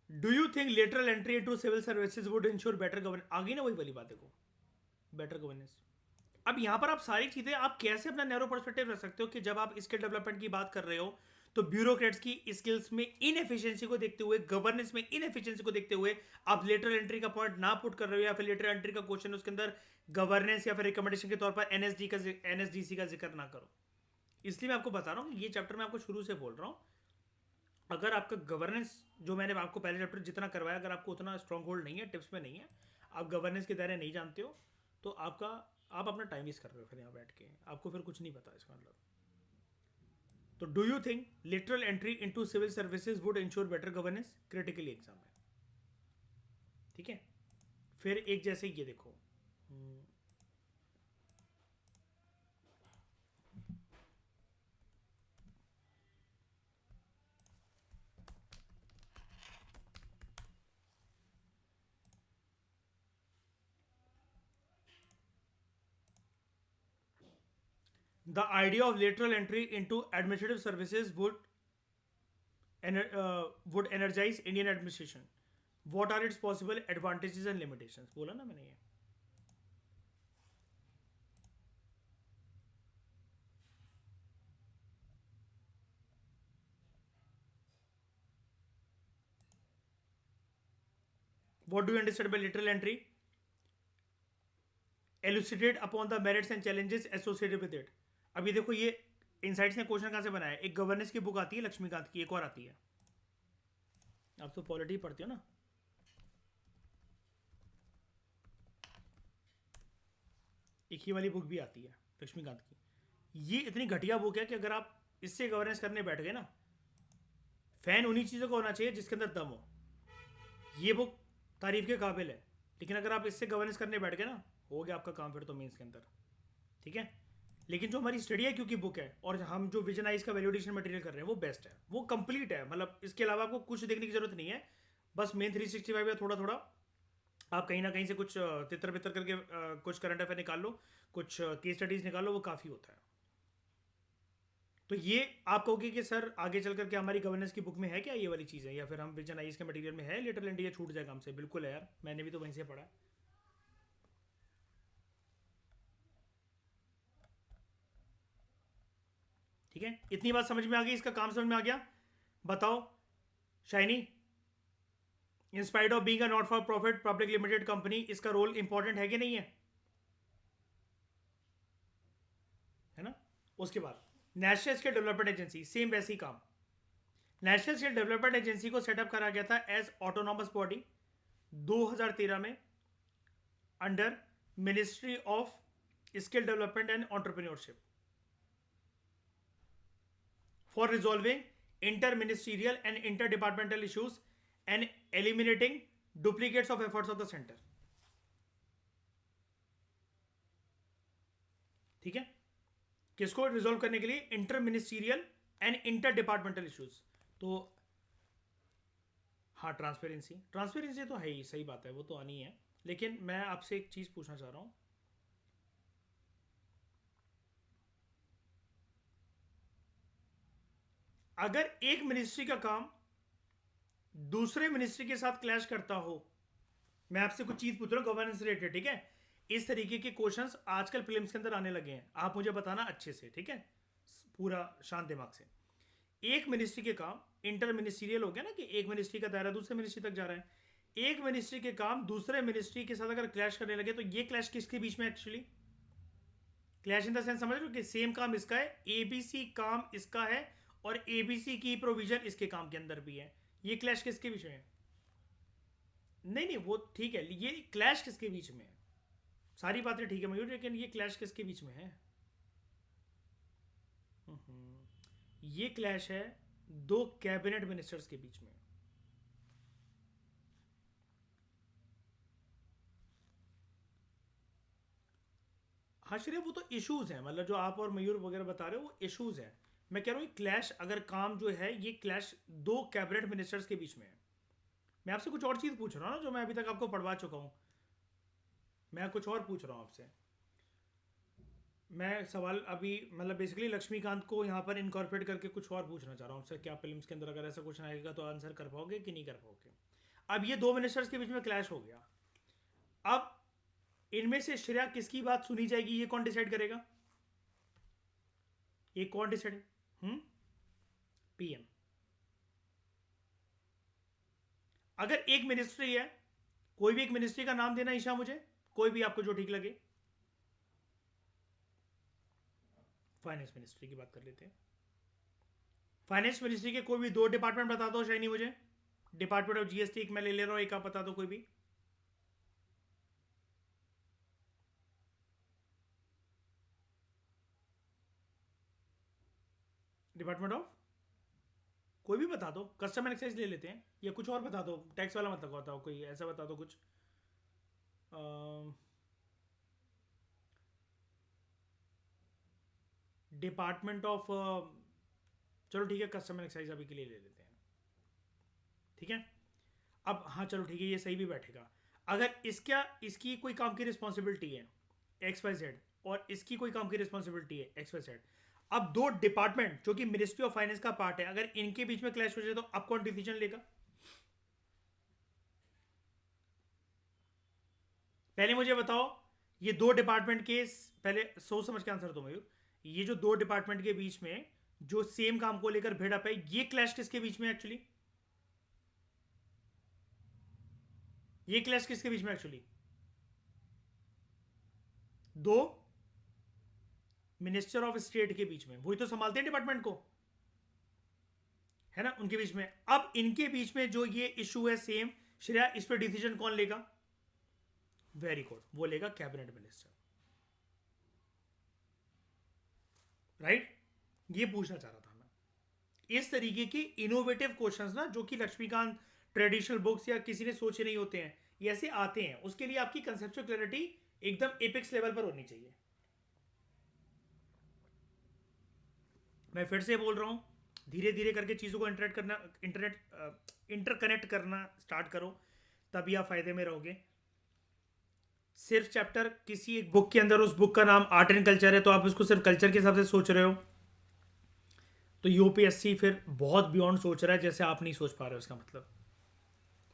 [SPEAKER 1] Do you think lateral entry into civil services would ensure better governance? आ गई ना वही वाली बातें को, बेटर गवर्नेंस। अब यहां पर आप सारी चीजें आप कैसे अपना नैरो पर्सपेक्टिव रख सकते हो कि जब आप स्किल डेवलपमेंट की बात कर रहे हो तो ब्यूरोक्रेट्स की स्किल्स में इनएफिशिएंसी को देखते हुए, गवर्नेंस में इनएफिशिएंसी को देखते हुए आप लेटरल एंट्री का पॉइंट ना पुट कर रहे हो, या फिर लेटरल एंट्री का क्वेश्चन उसके अंदर गवर्नेंस या फिर रिकमेंडेशन के तौर पर एनएसडीसी का जिक्र ना करो। इसलिए मैं आपको बता रहा हूँ कि ये चैप्टर मैं आपको शुरू से बोल रहा हूँ, अगर आपका गवर्नेंस जो मैंने आपको पहले चैप्टर जितना करवाया, अगर आपको उतना स्ट्रॉन्ग होल्ड नहीं है, टिप्स में नहीं है, आप गवर्नेंस के दायरे नहीं जानते हो, तो आप अपना टाइम वेस्ट कर रहे हो फिर यहाँ बैठ के, आपको फिर कुछ नहीं पता इसका मतलब। तो do you think literal entry into civil services would ensure better governance? Critically exam है, ठीक है। फिर एक जैसे ये देखो, the idea of lateral entry into administrative services would energize Indian administration. What are its possible advantages and limitations? बोला ना मैंने ये। What do you understand by lateral entry? Elucidate upon the merits and challenges associated with it. अभी देखो ये insights ने question कहाँ से बनाया? एक गवर्नेंस की बुक आती है लक्ष्मीकांत की, एक और आती है, आप तो पॉलिटी पढ़ते हो ना, एक ही वाली बुक भी आती है लक्ष्मीकांत की। ये इतनी घटिया बुक है कि अगर आप इससे गवर्नेंस करने बैठ गए ना, फैन उन्हीं चीज़ों का होना चाहिए जिसके अंदर दम हो। ये बुक तारीफ के काबिल है, लेकिन अगर आप इससे गवर्नेंस करने बैठ गए ना, हो गया आपका काम फिर तो मेंस के अंदर, ठीक है। लेकिन जो हमारी स्टडी है क्योंकि बुक है, और हम जो विजनाइज का वैल्यूडेशन मटेरियल कर रहे हैं वो बेस्ट है, वो कंप्लीट है, मतलब इसके अलावा आपको कुछ देखने की जरूरत नहीं है। बस मेन 365 या थोड़ा थोड़ा आप कहीं ना कहीं से कुछ तितर बितर करके कुछ करंट अफेयर निकाल लो, कुछ केस स्टडीज निकाल लो, वो काफ़ी होता है। तो ये आप कहोगे कि सर आगे चल करके हमारी गवर्नेंस की बुक में है क्या ये वाली चीज़ है, या फिर हम विजन आइज के मटेरियल में है लिटरल इंडिया छूट जाएगा हमसे? बिल्कुल है यार, मैंने भी तो वहीं से पढ़ा है। ठीक है, इतनी बात समझ में आ गई, इसका काम समझ में आ गया? बताओ shiny, in spite of being a not for profit public limited company, इसका रोल इंपॉर्टेंट है कि नहीं है ना? उसके बाद national skill development agency, same वैसे ही काम। नेशनल स्किल डेवलपमेंट एजेंसी को सेटअप करा गया था एज ऑटोनॉमस बॉडी 2013 में under ministry of skill development and entrepreneurship for resolving inter ministerial and inter departmental issues and eliminating duplicates of efforts of the centre. ठीक है, किसको resolve करने के लिए? Inter ministerial and inter departmental issues. तो हाँ, transparency, transparency तो है ही, सही बात है, वो तो आनी है। लेकिन मैं आपसे एक चीज पूछना चाह रहा हूं, अगर एक मिनिस्ट्री का काम दूसरे मिनिस्ट्री के साथ क्लैश करता हो, मैं आपसे कुछ चीज पूछ रहा हूं गवर्नेंस रिलेटेड, ठीक है, इस तरीके के क्वेश्चंस आजकल प्रीलिम्स के अंदर आने लगे हैं, आप मुझे बताना अच्छे से, ठीक है, पूरा शांत दिमाग से। एक मिनिस्ट्री के काम इंटर मिनिस्ट्रियल हो गया ना, कि एक मिनिस्ट्री का दायरा दूसरे मिनिस्ट्री तक जा रहा है। एक मिनिस्ट्री के काम दूसरे मिनिस्ट्री के साथ अगर क्लैश करने लगे तो ये क्लैश किसके बीच में actually? Clash in the sense समझ रहे हो कि सेम काम इसका है, एबीसी काम इसका है, और एबीसी की प्रोविजन इसके काम के अंदर भी है। ये क्लैश किसके बीच में है? नहीं नहीं, वो ठीक है, ये क्लैश किसके बीच में है? सारी बातें ठीक है मयूर, लेकिन ये क्लैश किसके बीच में है? ये क्लैश है दो कैबिनेट मिनिस्टर्स के बीच में। हाँ श्रेय, वो तो इश्यूज हैं, मतलब जो आप और मयूर वगैरह बता रहे हो वो इश्यूज हैं। मैं कह रहा हूँ क्लैश अगर काम जो है, ये क्लैश दो कैबिनेट मिनिस्टर्स के बीच में है। मैं आपसे कुछ और चीज़ पूछ रहा हूँ ना, जो मैं अभी तक आपको पढ़वा चुका हूँ। मैं कुछ और पूछ रहा हूँ आपसे। मैं सवाल अभी मतलब बेसिकली लक्ष्मीकांत को यहाँ पर इनकॉर्पोरेट करके कुछ और पूछना चाह रहा हूँ आपसे। क्या फिल्म्स के अंदर अगर ऐसा क्वेश्चन आएगा तो आंसर कर पाओगे कि नहीं कर पाओगे? अब ये दो मिनिस्टर्स के बीच में क्लैश हो गया। अब इनमें से श्रेया किसकी बात सुनी जाएगी, ये कौन डिसाइड करेगा? ये कौन डिसाइड? पीएम। अगर एक मिनिस्ट्री है, कोई भी एक मिनिस्ट्री का नाम देना ईशा मुझे, कोई भी आपको जो ठीक लगे। फाइनेंस मिनिस्ट्री की बात कर लेते हैं। फाइनेंस मिनिस्ट्री के कोई भी दो डिपार्टमेंट बता दो शायनी मुझे। डिपार्टमेंट ऑफ जीएसटी एक मैं ले ले रहा हूं, एक आप बता दो कोई भी। डिपार्टमेंट ऑफ कोई भी बता दो, कस्टमर एक्साइज ले लेते हैं, या कुछ और बता दो, टैक्स वाला मतलब बताओ, कोई ऐसा बता दो कुछ। डिपार्टमेंट ऑफ चलो ठीक है, कस्टमर एक्साइज अभी के लिए ले लेते हैं, ठीक है। अब हाँ चलो ठीक है, ये सही भी बैठेगा। अगर इसकी कोई काम की रिस्पॉन्सिबिलिटी है एक्स वाई जेड, और इसकी कोई काम की रिस्पॉन्सिबिलिटी है एक्स वाई जेड, अब दो डिपार्टमेंट जो कि मिनिस्ट्री ऑफ फाइनेंस का पार्ट है, अगर इनके बीच में क्लैश हो जाए तो अब कौन डिसीजन लेगा? पहले मुझे बताओ, ये दो डिपार्टमेंट के पहले सोच समझ के आंसर दो मयूर। ये जो दो डिपार्टमेंट के बीच में जो सेम काम को लेकर भिड़प है, ये क्लैश किसके बीच में एक्चुअली? ये क्लैश किसके बीच में एक्चुअली? दो मिनिस्टर ऑफ स्टेट के बीच में, वही तो संभालते हैं डिपार्टमेंट को, है ना, उनके बीच में। अब इनके बीच में जो ये इशू है सेम, श्रेया इस पर डिसीजन कौन लेगा? वेरी गुड, वो लेगा कैबिनेट मिनिस्टर, राइट। ये पूछना चाह रहा था मैं। इस तरीके के इनोवेटिव क्वेश्चंस ना, जो कि लक्ष्मीकांत ट्रेडिशनल बुक्स या किसी ने सोचे नहीं होते हैं, ये ऐसे आते हैं। उसके लिए आपकी कंसेप्चुअल क्लैरिटी एकदम एपेक्स लेवल पर होनी चाहिए। मैं फिर से बोल रहा हूँ, धीरे धीरे करके चीज़ों को इंटरकनेक्ट करना स्टार्ट करो, तभी आप फायदे में रहोगे। सिर्फ चैप्टर किसी एक बुक के अंदर, उस बुक का नाम आर्ट एंड कल्चर है, तो आप उसको सिर्फ कल्चर के हिसाब से सोच रहे हो, तो यूपीएससी फिर बहुत बियॉन्ड सोच रहा है, जैसे आप नहीं सोच पा रहे हो इसका मतलब,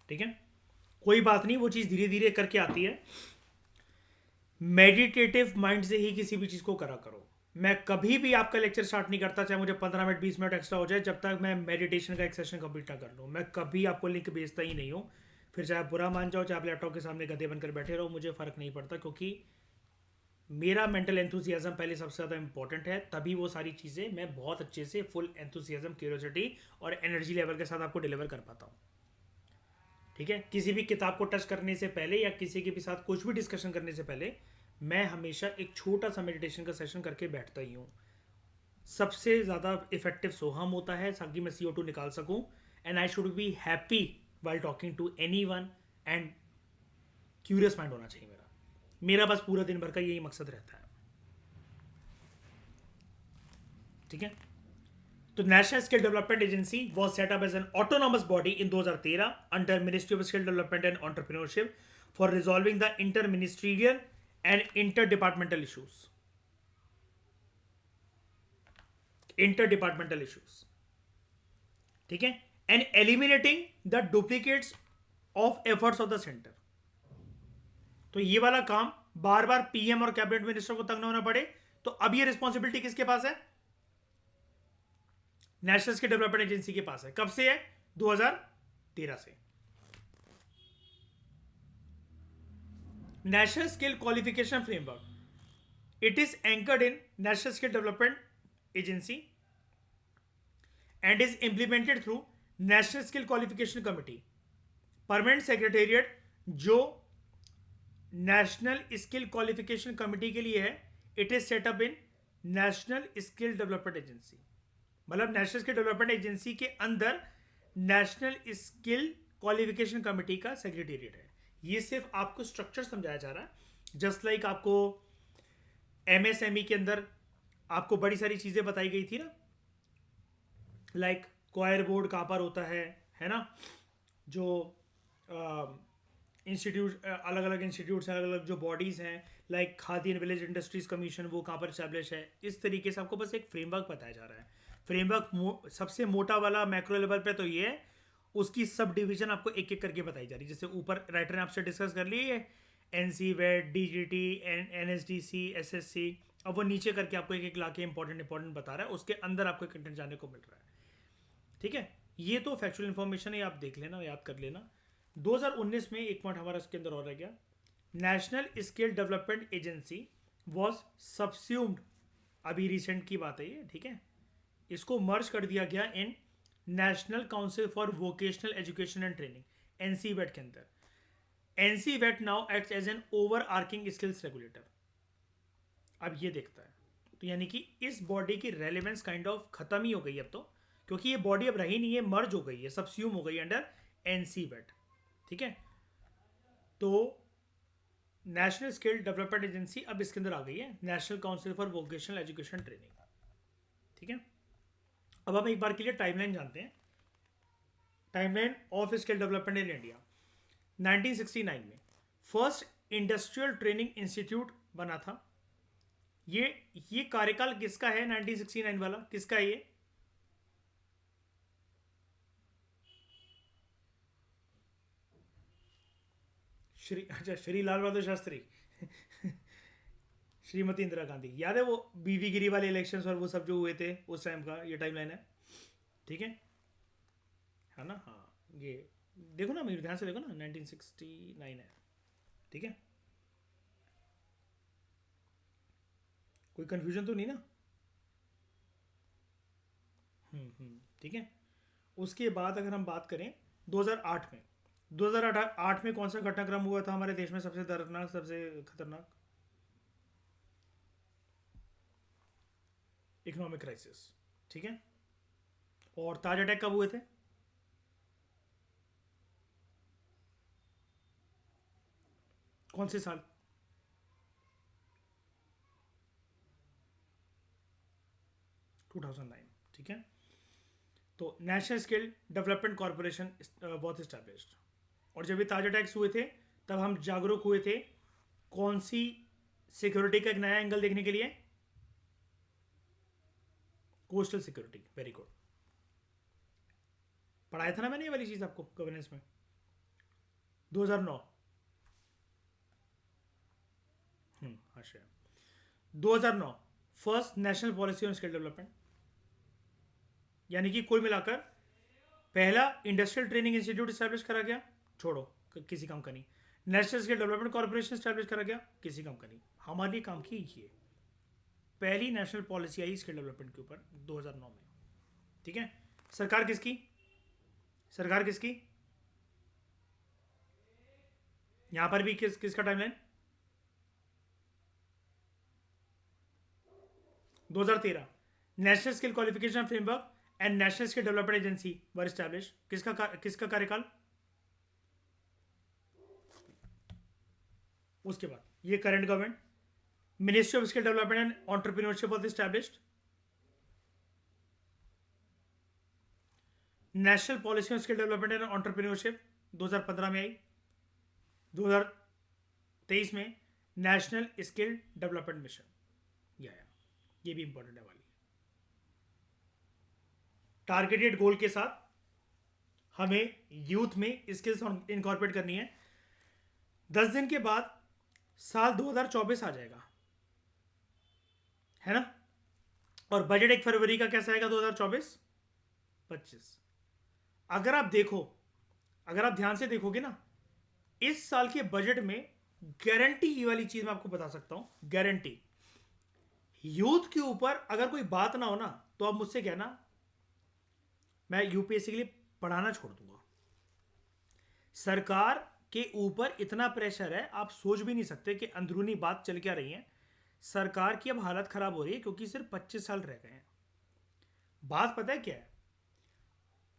[SPEAKER 1] ठीक है। कोई बात नहीं, वो चीज़ धीरे धीरे करके आती है। मेडिटेटिव माइंड से ही किसी भी चीज़ को करा करो। मैं कभी भी आपका लेक्चर स्टार्ट नहीं करता, चाहे मुझे 15 मिनट 20 मिनट एक्स्ट्रा हो जाए, जब तक मैं मेडिटेशन का एक सेशन कंप्लीट ना कर लूँ। मैं कभी आपको लिंक भेजता ही नहीं हूँ, फिर चाहे आप बुरा मान जाओ, चाहे आप लैपटॉप के सामने गधे बनकर बैठे रहो, मुझे फ़र्क नहीं पड़ता, क्योंकि मेरा मेंटल एंथुसियाज्म पहले सबसे ज़्यादा इंपॉर्टेंट है। तभी वो सारी चीज़ें मैं बहुत अच्छे से फुल एंथुसियाज्म, क्यूरियोसिटी और एनर्जी लेवल के साथ आपको डिलीवर कर पाता हूँ, ठीक है। किसी भी किताब को टच करने से पहले या किसी के भी साथ कुछ भी डिस्कशन करने से पहले मैं हमेशा एक छोटा सा मेडिटेशन का सेशन करके बैठता ही हूँ। सबसे ज़्यादा इफेक्टिव सोहम होता है, ताकि मैं CO2 निकाल सकूँ, and I should be happy while talking to anyone, and curious mind होना चाहिए मेरा बस पूरा दिन भर का यही मकसद रहता है, ठीक है। तो national skill development agency was set up as an autonomous body in 2013 under ministry of skill development and entrepreneurship for resolving the inter ministerial and inter departmental issues, ठीक है, and eliminating the duplicates of efforts of the centre. तो ये वाला काम बार बार PM और cabinet minister को तंग ना होना पड़े, तो अब ये रिस्पॉन्सिबिलिटी किसके पास है? नेशनल स्किल डेवलपमेंट एजेंसी के पास है। कब से है? 2013 से। National skill qualification framework, it is anchored in national skill development agency and is implemented through national skill qualification committee. Permanent secretariat जो नेशनल स्किल क्वालिफिकेशन कमिटी के लिए है, it is setup in national skill development agency. मतलब national skill development agency के अंदर national skill qualification committee का secretariat है। ये सिर्फ आपको स्ट्रक्चर समझाया जा रहा है। जस्ट लाइक आपको एमएसएमई के अंदर आपको बड़ी सारी चीजें बताई गई थी ना, लाइक क्वायर बोर्ड कहाँ पर होता है ना, जो इंस्टीट्यूट, अलग अलग इंस्टीट्यूट्स हैं, अलग अलग जो बॉडीज़ हैं, like khadi and village industries commission, वो कहाँ पर स्टैब्लिश है। इस तरीके से आपको बस एक फ्रेमवर्क बताया जा रहा है। फ्रेमवर्क सबसे मोटा वाला मैक्रो लेवल पे तो ये है, उसकी सब डिवीजन आपको एक एक करके बताई जा रही है। जैसे ऊपर राइटर ने आपसे डिस्कस कर ली है NCVET, DGT, NSDC, SSC. अब वो नीचे करके आपको एक एक ला के इंपॉर्टेंट बता रहा है, उसके अंदर आपको कंटेंट जानने को मिल रहा है। ठीक है, ये तो फैक्चुअल इन्फॉर्मेशन है, आप देख लेना, याद कर लेना। 2019 में एक पॉइंट हमारा इसके अंदर और रह गया, national skill development agency was subsumed, अभी रिसेंट की बात है ये, ठीक है, इसको मर्ज कर दिया गया in national council for vocational education and training, NCVET के अंदर। NCVET now acts as an overarching skills regulator. अब ये देखता है, तो यानी कि इस बॉडी की रेलिवेंस काइंड ऑफ खत्म ही हो गई अब तो, क्योंकि ये बॉडी अब रही नहीं है, मर्ज हो गई है, सबस्यूम हो गई अंडर एनसीवेट। ठीक है, तो नेशनल स्किल डेवलपमेंट एजेंसी अब इसके अंदर आ गई है, national council for vocational education training. ठीक है, अब हम एक बार के लिए टाइमलाइन जानते हैं। Timeline of skill development in India. 1969 में फर्स्ट इंडस्ट्रियल ट्रेनिंग इंस्टीट्यूट बना था। ये कार्यकाल किसका है? 1969 वाला किसका है ये? श्री लाल बहादुर शास्त्री श्रीमती इंदिरा गांधी। याद है वो बीवी गिरी वाले इलेक्शंस और वो सब जो हुए थे उस टाइम का ये टाइमलाइन है। ठीक है ना? हाँ, ये देखो ना, मेरे ध्यान से देखो ना, 1969 है। ठीक है, कोई कंफ्यूजन तो नहीं ना? ठीक है। उसके बाद अगर हम बात करें 2008 में, 2008 में कौन सा घटनाक्रम हुआ था हमारे देश में सबसे दर्दनाक, सबसे खतरनाक? Economic crisis. ठीक है, और ताज अटैक कब हुए थे? कौन से साल? 2009। ठीक है, तो national skill development corporation was established. और जब ये ताज अटैक्स हुए थे तब हम जागरूक हुए थे कौन सी सिक्योरिटी का एक नया एंगल देखने के लिए? Coastal security. वेरी गुड, पढ़ाया था ना मैंने ये वाली चीज आपको गवर्नेंस में 2009। अच्छा, 2009 first national policy on skill development, यानी कि कुल मिलाकर पहला इंडस्ट्रियल ट्रेनिंग इंस्टीट्यूट स्टैब्लिश करा गया, छोड़ो किसी काम का नहीं। National skill development corporation establish करा गया, किसी काम का नहीं। हमारे लिए काम की ये पहली नेशनल पॉलिसी आई स्किल डेवलपमेंट के ऊपर 2009 में। ठीक है, सरकार किसकी? सरकार किसकी? यहां पर भी किसका timeline? 2013 national skill qualification framework and national skill development agency were establish. किसका कार्यकाल? उसके बाद ये current government, ministry of skill development and entrepreneurship was established. National policy on skill development and entrepreneurship 2015 में आई। 2023 में नेशनल स्किल डेवलपमेंट मिशन ये आया। ये भी इंपॉर्टेंट है वाली। टारगेटेड गोल के साथ हमें यूथ में स्किल्स इनकॉर्पोरेट करनी है। 10 दिन के बाद साल 2024 आ जाएगा, है ना। और बजट 1 फरवरी का कैसा आएगा 2024-25। अगर आप देखो, अगर आप ध्यान से देखोगे ना, इस साल के बजट में गारंटी ये वाली चीज मैं आपको बता सकता हूं, गारंटी, यूथ के ऊपर अगर कोई बात ना हो ना, तो आप मुझसे कहना, मैं यूपीएससी के लिए पढ़ाना छोड़ दूंगा। सरकार के ऊपर इतना प्रेशर है, आप सोच भी नहीं सकते कि अंदरूनी बात चल क्या रही है। सरकार की अब हालत खराब हो रही है क्योंकि सिर्फ 25 साल रह गए हैं। बात पता है क्या है,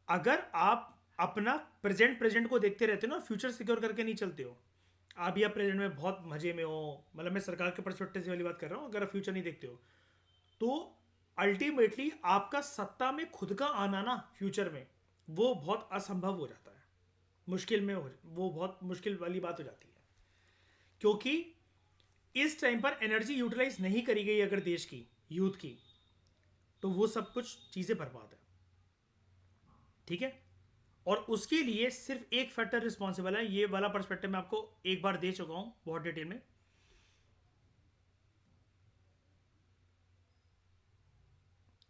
[SPEAKER 1] अगर आप अपना प्रेजेंट प्रेजेंट को देखते रहते हो ना, फ्यूचर सिक्योर करके नहीं चलते हो, आप या प्रेजेंट में बहुत मजे में हो, मतलब मैं सरकार के परस्पेक्टिव से वाली बात कर रहा हूं, अगर आप फ्यूचर नहीं देखते हो तो अल्टीमेटली आपका सत्ता में खुद का आना ना फ्यूचर में, वो बहुत असंभव हो जाता है, मुश्किल में हो, वो बहुत मुश्किल वाली बात हो जाती है। क्योंकि इस टाइम पर एनर्जी यूटिलाइज नहीं करी गई अगर देश की यूथ की, तो वो सब कुछ चीजें बर्बाद है, ठीक है। और उसके लिए सिर्फ एक फैक्टर रिस्पॉन्सिबल है, ये वाला पर्सपेक्टिव मैं आपको एक बार दे चुका हूं बहुत डिटेल में।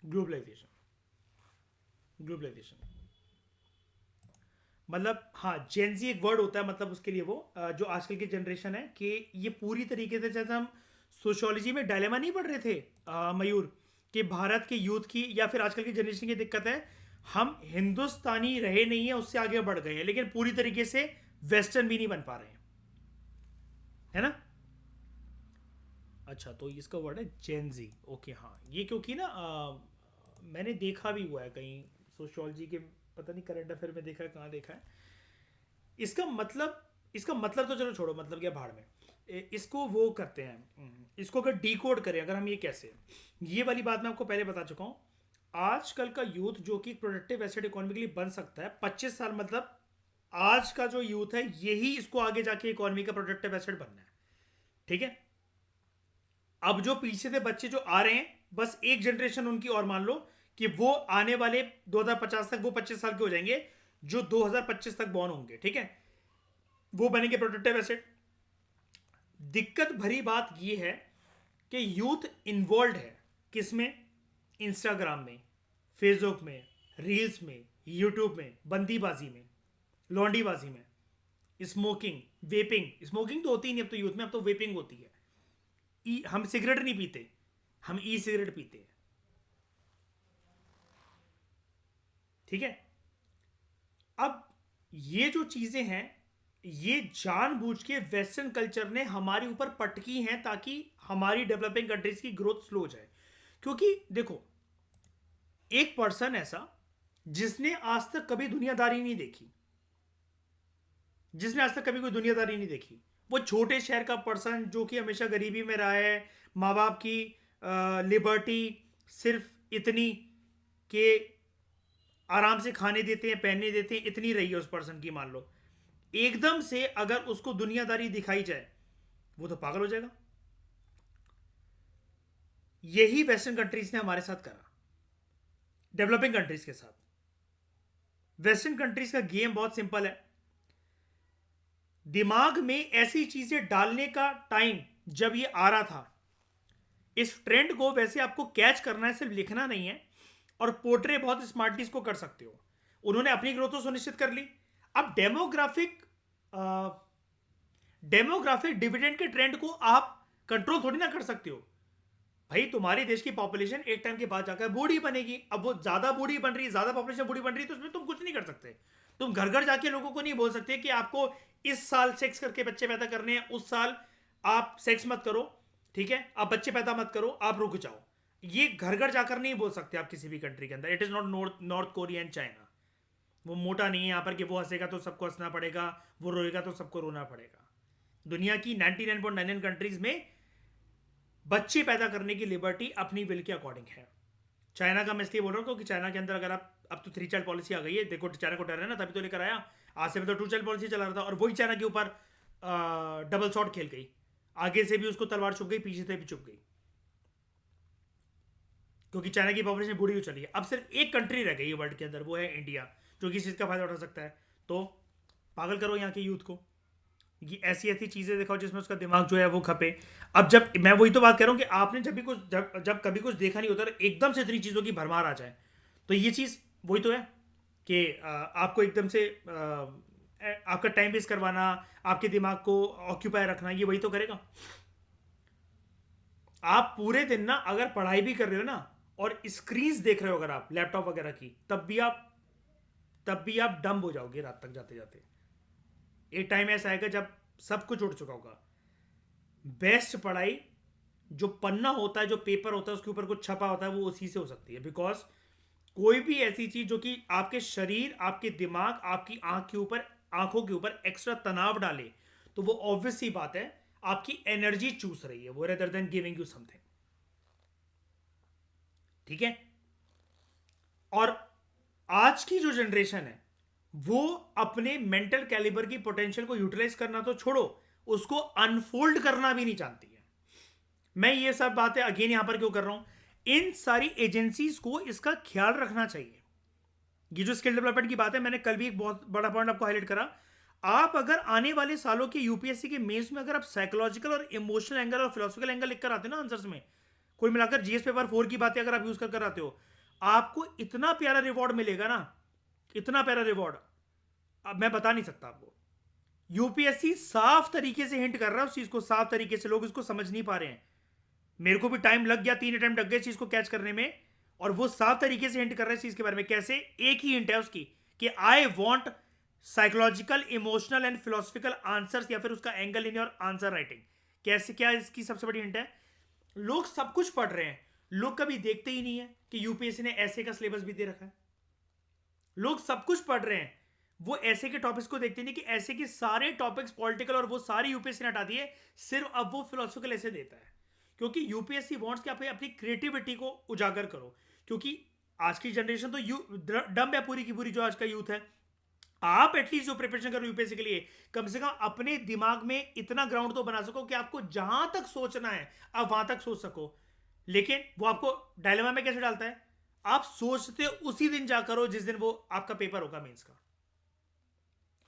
[SPEAKER 1] ग्लोबलाइजेशन, ग्लोबलाइजेशन मतलब, हाँ, जेंजी एक वर्ड होता है, मतलब उसके लिए वो जो आजकल की जनरेशन है, कि ये पूरी तरीके से, जैसे हम सोशियोलॉजी में डायलेमा नहीं पढ़ रहे थे मयूर, कि भारत के यूथ की या फिर आजकल की जनरेशन की दिक्कत है, हम हिंदुस्तानी रहे नहीं है, उससे आगे बढ़ गए हैं, लेकिन पूरी तरीके से वेस्टर्न भी नहीं बन पा रहे हैं, है ना। अच्छा, तो इसका वर्ड है जेंजी, ओके, हाँ, ये क्योंकि ना मैंने देखा भी हुआ है कहीं सोशियोलॉजी के, पता नहीं करंट अफेयर में देखा है, कहाँ देखा है। इसका मतलब, इसका मतलब तो चलो छोड़ो, मतलब क्या भाड़ में, इसको वो करते हैं, इसको अगर डिकोड करें, अगर हम ये कैसे, ये वाली बात मैं आपको पहले बता चुका हूँ। आजकल का यूथ जो कि प्रोडक्टिव एसेट इकोनॉमी के लिए बन सकता है 25 साल, मतलब आज का जो यूथ है यही इसको आगे जाके इकोनॉमी का प्रोडक्टिव एसेट बनना है, ठीक है। अब जो पीछे से बच्चे जो आ रहे हैं, बस एक जनरेशन उनकी और मान लो, कि वो आने वाले 2050 तक वो 25 साल के हो जाएंगे, जो 2025 तक बॉर्न होंगे, ठीक है, वो बनेंगे प्रोडक्टिव एसेट। दिक्कत भरी बात यह है कि यूथ इन्वॉल्व है किसमें, इंस्टाग्राम में, फेसबुक में, रील्स में, यूट्यूब में, बंदीबाजी में, लौंडीबाजी में, स्मोकिंग, वेपिंग, स्मोकिंग तो होती ही नहीं अब तो यूथ में, अब तो वेपिंग होती है। हम सिगरेट नहीं पीते, हम ई सिगरेट पीते हैं, ठीक है। अब ये जो चीजें हैं, ये जानबूझ के वेस्टर्न कल्चर ने हमारे ऊपर पटकी हैं ताकि हमारी डेवलपिंग कंट्रीज की ग्रोथ स्लो हो जाए। क्योंकि देखो, एक पर्सन ऐसा जिसने आज तक कभी दुनियादारी नहीं देखी, जिसने आज तक कभी कोई दुनियादारी नहीं देखी, वो छोटे शहर का पर्सन जो कि हमेशा गरीबी में रहा है, माँ बाप की लिबर्टी सिर्फ इतनी कि आराम से खाने देते हैं, पहनने देते हैं, इतनी रही है उस पर्सन की, मान लो एकदम से अगर उसको दुनियादारी दिखाई जाए, वो तो पागल हो जाएगा। यही वेस्टर्न कंट्रीज ने हमारे साथ करा, डेवलपिंग कंट्रीज के साथ। वेस्टर्न कंट्रीज का गेम बहुत सिंपल है, दिमाग में ऐसी चीजें डालने का टाइम जब ये आ रहा था, इस ट्रेंड को वैसे आपको कैच करना है, सिर्फ लिखना नहीं है, और पोर्ट्रे बहुत स्मार्टली इसको कर सकते हो। उन्होंने अपनी ग्रोथ तो सुनिश्चित कर ली। अब डेमोग्राफिक डिविडेंड के ट्रेंड को आप कंट्रोल थोड़ी ना कर सकते हो। भाई तुम्हारे देश की पॉपुलेशन एक टाइम के बाद जाकर बूढ़ी बनेगी, अब वो ज्यादा बूढ़ी बन रही है, ज्यादा पॉपुलेशन बूढ़ी बन रही है, तो उसमें तुम कुछ नहीं कर सकते। तुम घर घर जाके लोगों को नहीं बोल सकते कि आपको इस साल सेक्स करके बच्चे पैदा करने हैं, उस साल आप सेक्स मत करो, ठीक है, आप बच्चे पैदा मत करो, आप रुक जाओ। ये घर घर जाकर नहीं बोल सकते आप किसी भी कंट्री के अंदर। It is not north Korea and China. वो मोटा नहीं है यहाँ पर कि वो हंसेगा तो सबको हंसना पड़ेगा, वो रोएगा तो सबको रोना पड़ेगा। दुनिया की 99.99 कंट्रीज में बच्चे पैदा करने की लिबर्टी अपनी विल के अकॉर्डिंग है। चाइना का मैं इसलिए बोल रहा हूँ क्योंकि चाइना के अंदर अगर आप, अब तो 3 चाइल्ड पॉलिसी आ गई है, देखो चाइना को डर है ना, तभी तो लेकर आया। आज से तो 2 चाइल्ड पॉलिसी चला रहा था, और वही चाइना के ऊपर डबल शॉट खेल गई, आगे से भी उसको तलवार चुप गई, पीछे से भी चुप गई, क्योंकि चाइना की पॉपुलेशन बूढ़ी हो चली है। अब सिर्फ एक कंट्री रह गई है वर्ल्ड के अंदर, वो है इंडिया, जो कि इस चीज़ का फायदा उठा सकता है। तो पागल करो यहाँ के यूथ को, ये ऐसी ऐसी चीजें दिखाओ जिसमें उसका दिमाग जो है वो खपे। अब जब मैं वही तो बात कर रहा हूँ कि आपने जब भी कुछ जब कभी कुछ देखा नहीं होता और एकदम से इतनी चीजों की भरमार आ जाए, तो ये चीज वही तो है कि आपको एकदम से आपका टाइम वेस्ट करवाना, आपके दिमाग को ऑक्यूपाई रखना, ये वही तो करेगा। आप पूरे दिन ना अगर पढ़ाई भी कर रहे हो ना और स्क्रीन्स देख रहे हो अगर आप लैपटॉप वगैरह की, तब भी आप डम हो जाओगे रात तक जाते जाते। एक टाइम ऐसा आएगा जब सब कुछ उड़ चुका होगा। बेस्ट पढ़ाई जो पन्ना होता है, जो पेपर होता है, उसके ऊपर कुछ छपा होता है, वो उसी से हो सकती है। बिकॉज कोई भी ऐसी चीज जो कि आपके शरीर, आपके दिमाग, आपकी आंखों के ऊपर एक्स्ट्रा तनाव डाले, तो वो ऑब्वियस सी बात है आपकी एनर्जी चूस रही है वो, rather than giving you something. ठीक है। और आज की जो जनरेशन है वो अपने मेंटल कैलिबर की पोटेंशियल को यूटिलाइज करना तो छोड़ो, उसको अनफोल्ड करना भी नहीं चाहती है। मैं ये सब बातें अगेन यहां पर क्यों कर रहा हूं, इन सारी एजेंसीज को इसका ख्याल रखना चाहिए। ये जो स्किल डेवलपमेंट की बात है, मैंने कल भी एक बहुत बड़ा पॉइंट आपको हाईलाइट करा। आप अगर आने वाले सालों के यूपीएससी के मेंस में अगर आप साइकोलॉजिकल और इमोशनल एंगल और फिलोसफिकल एंगल लिख कर आते हो ना आंसर्स में, कुल मिलाकर जीएस पेपर 4 की बातें अगर आप यूज कर आते हो, आपको इतना प्यारा रिवॉर्ड मिलेगा ना, इतना प्यारा रिवॉर्ड अब मैं बता नहीं सकता आपको। यूपीएससी साफ तरीके से हिंट कर रहा है उस चीज को, साफ तरीके से लोग इसको समझ नहीं पा रहे हैं। मेरे को भी टाइम लग गया, 3 अटेम्प्ट लग गए इस चीज को कैच करने में। और वो साफ तरीके से हिंट कर रहा है इस चीज के बारे में। कैसे? एक ही हिंट है उसकी कि I want psychological, emotional and philosophical answers, या फिर उसका angle in your answer writing. कैसे? क्या इसकी सबसे बड़ी हिंट है? लोग सब कुछ पढ़ रहे हैं, लोग कभी देखते ही नहीं है कि यूपीएससी ने ऐसे का सिलेबस भी दे रखा है। लोग सब कुछ पढ़ रहे हैं, वो ऐसे के टॉपिक्स को देखते नहीं कि ऐसे के सारे टॉपिक्स पॉलिटिकल और वो सारी यूपीएससी ने हटा दिए, सिर्फ अब वो फिलोसफिकल ऐसे देता है। क्योंकि यूपीएससी वांट्स कि आप अपनी क्रिएटिविटी को उजागर करो। क्योंकि आज की जनरेशन तो यू डम है पूरी की पूरी, जो आज का यूथ है। आप एटलीस्ट जो प्रिपरेशन करो यूपीएससी के लिए, कम से कम अपने दिमाग में इतना ग्राउंड तो बना सको कि आपको जहां तक सोचना है आप वहां तक सोच सको। लेकिन वो आपको डायलेमा में कैसे डालता है? आप सोचते उसी दिन जा करो जिस दिन वो आपका पेपर होगा मेंस का।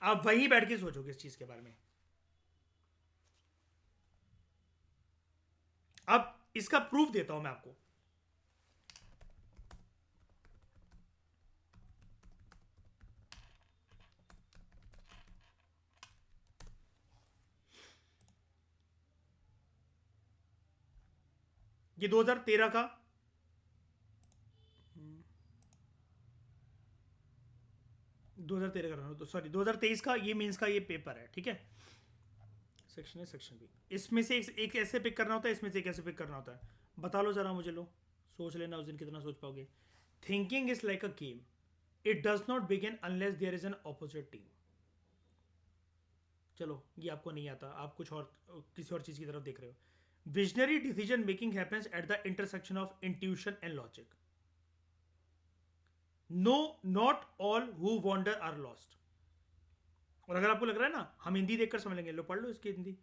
[SPEAKER 1] आप वहीं बैठ के सोचोगे इस चीज के बारे में। अब इसका प्रूफ देता हूं मैं आपको। ये 2013 का, 2013 का, तो सॉरी 2023 का ये मीन्स का ये पेपर है। ठीक है। सेक्शन है, सेक्शन बी। इसमें से एक ऐसे पिक करना होता है, इसमें से एक ऐसे पिक करना होता है। बता लो जरा मुझे, लो सोच लेना उस दिन कितना सोच पाओगे। Thinking is like a game, it does not begin unless there is an opposite team. चलो ये आपको नहीं आता, आप कुछ और किसी और चीज की तरफ देख रहे हो। Visionary decision making happens at the intersection of intuition and logic. No, not all who wander are lost. और अगर आपको लग रहा है ना हम हिंदी देखकर समझ लेंगे, लो पढ़ लो इसकी हिंदी।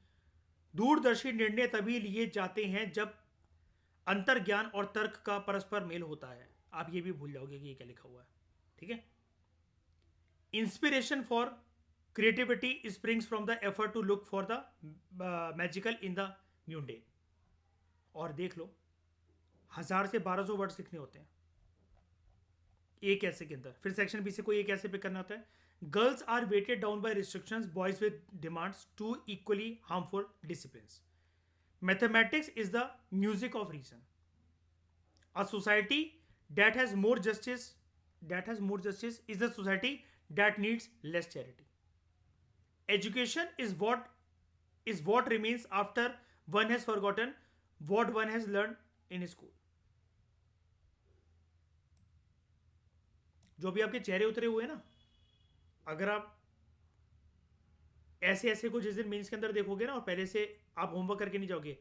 [SPEAKER 1] दूरदर्शी निर्णय तभी लिए जाते हैं जब अंतर्ज्ञान और तर्क का परस्पर मेल होता है। आप ये भी भूल जाओगे कि ये क्या लिखा हुआ है। ठीक है। Inspiration for creativity springs from the effort to look for the magical in the mundane. और देख लो, 1000 से 1200 वर्ड्स लिखने होते हैं एक ऐसे के अंदर। फिर सेक्शन बी से कोई एक ऐसे पिक करना होता है। Girls are weighted down by restrictions, boys with demands to equally harmful disciplines. Mathematics is the music of reason. A society that has more justice, is a society that needs less charity. Education is what remains after one has forgotten what one has learned in school. जो भी आपके चेहरे उतरे हुए ना, अगर आप ऐसे ऐसे को जिस दिन मेंस के अंदर देखोगे ना और पहले से आप होमवर्क करके नहीं जाओगे,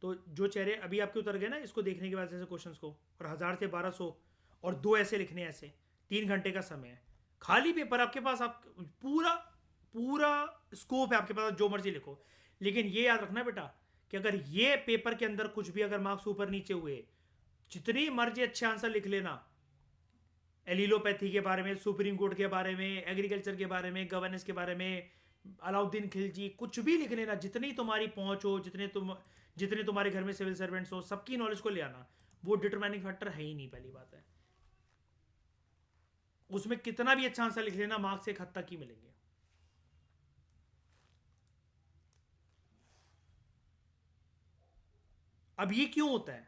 [SPEAKER 1] तो जो चेहरे अभी आपके उतर गए ना इसको देखने के बाद ऐसे क्वेश्चंस को, और 1000 से 1200 और 2 ऐसे लिखने, ऐसे 3 घंटे का समय है, खाली पेपर आपके पास, आप पूरा पूरा स्कोप है आपके पास, जो मर्जी लिखो। लेकिन ये याद रखना बेटा कि अगर ये पेपर के अंदर कुछ भी अगर मार्क्स ऊपर नीचे हुए, जितनी मर्जी अच्छे आंसर लिख लेना, एलिलोपैथी के बारे में, सुप्रीम कोर्ट के बारे में, एग्रीकल्चर के बारे में, गवर्नेंस के बारे में, अलाउद्दीन खिलजी, कुछ भी लिख लेना, जितनी तुम्हारी पहुंच हो, जितने तुम्हारे घर में सिविल सर्वेंट्स हो, सबकी नॉलेज को ले आना। वो डिटरमाइनिंग फैक्टर है ही नहीं, पहली बात है। उसमें कितना भी अच्छा आंसर लिख लेना, मार्क्स एक हद तक ही मिलेंगे। अब ये क्यों होता है?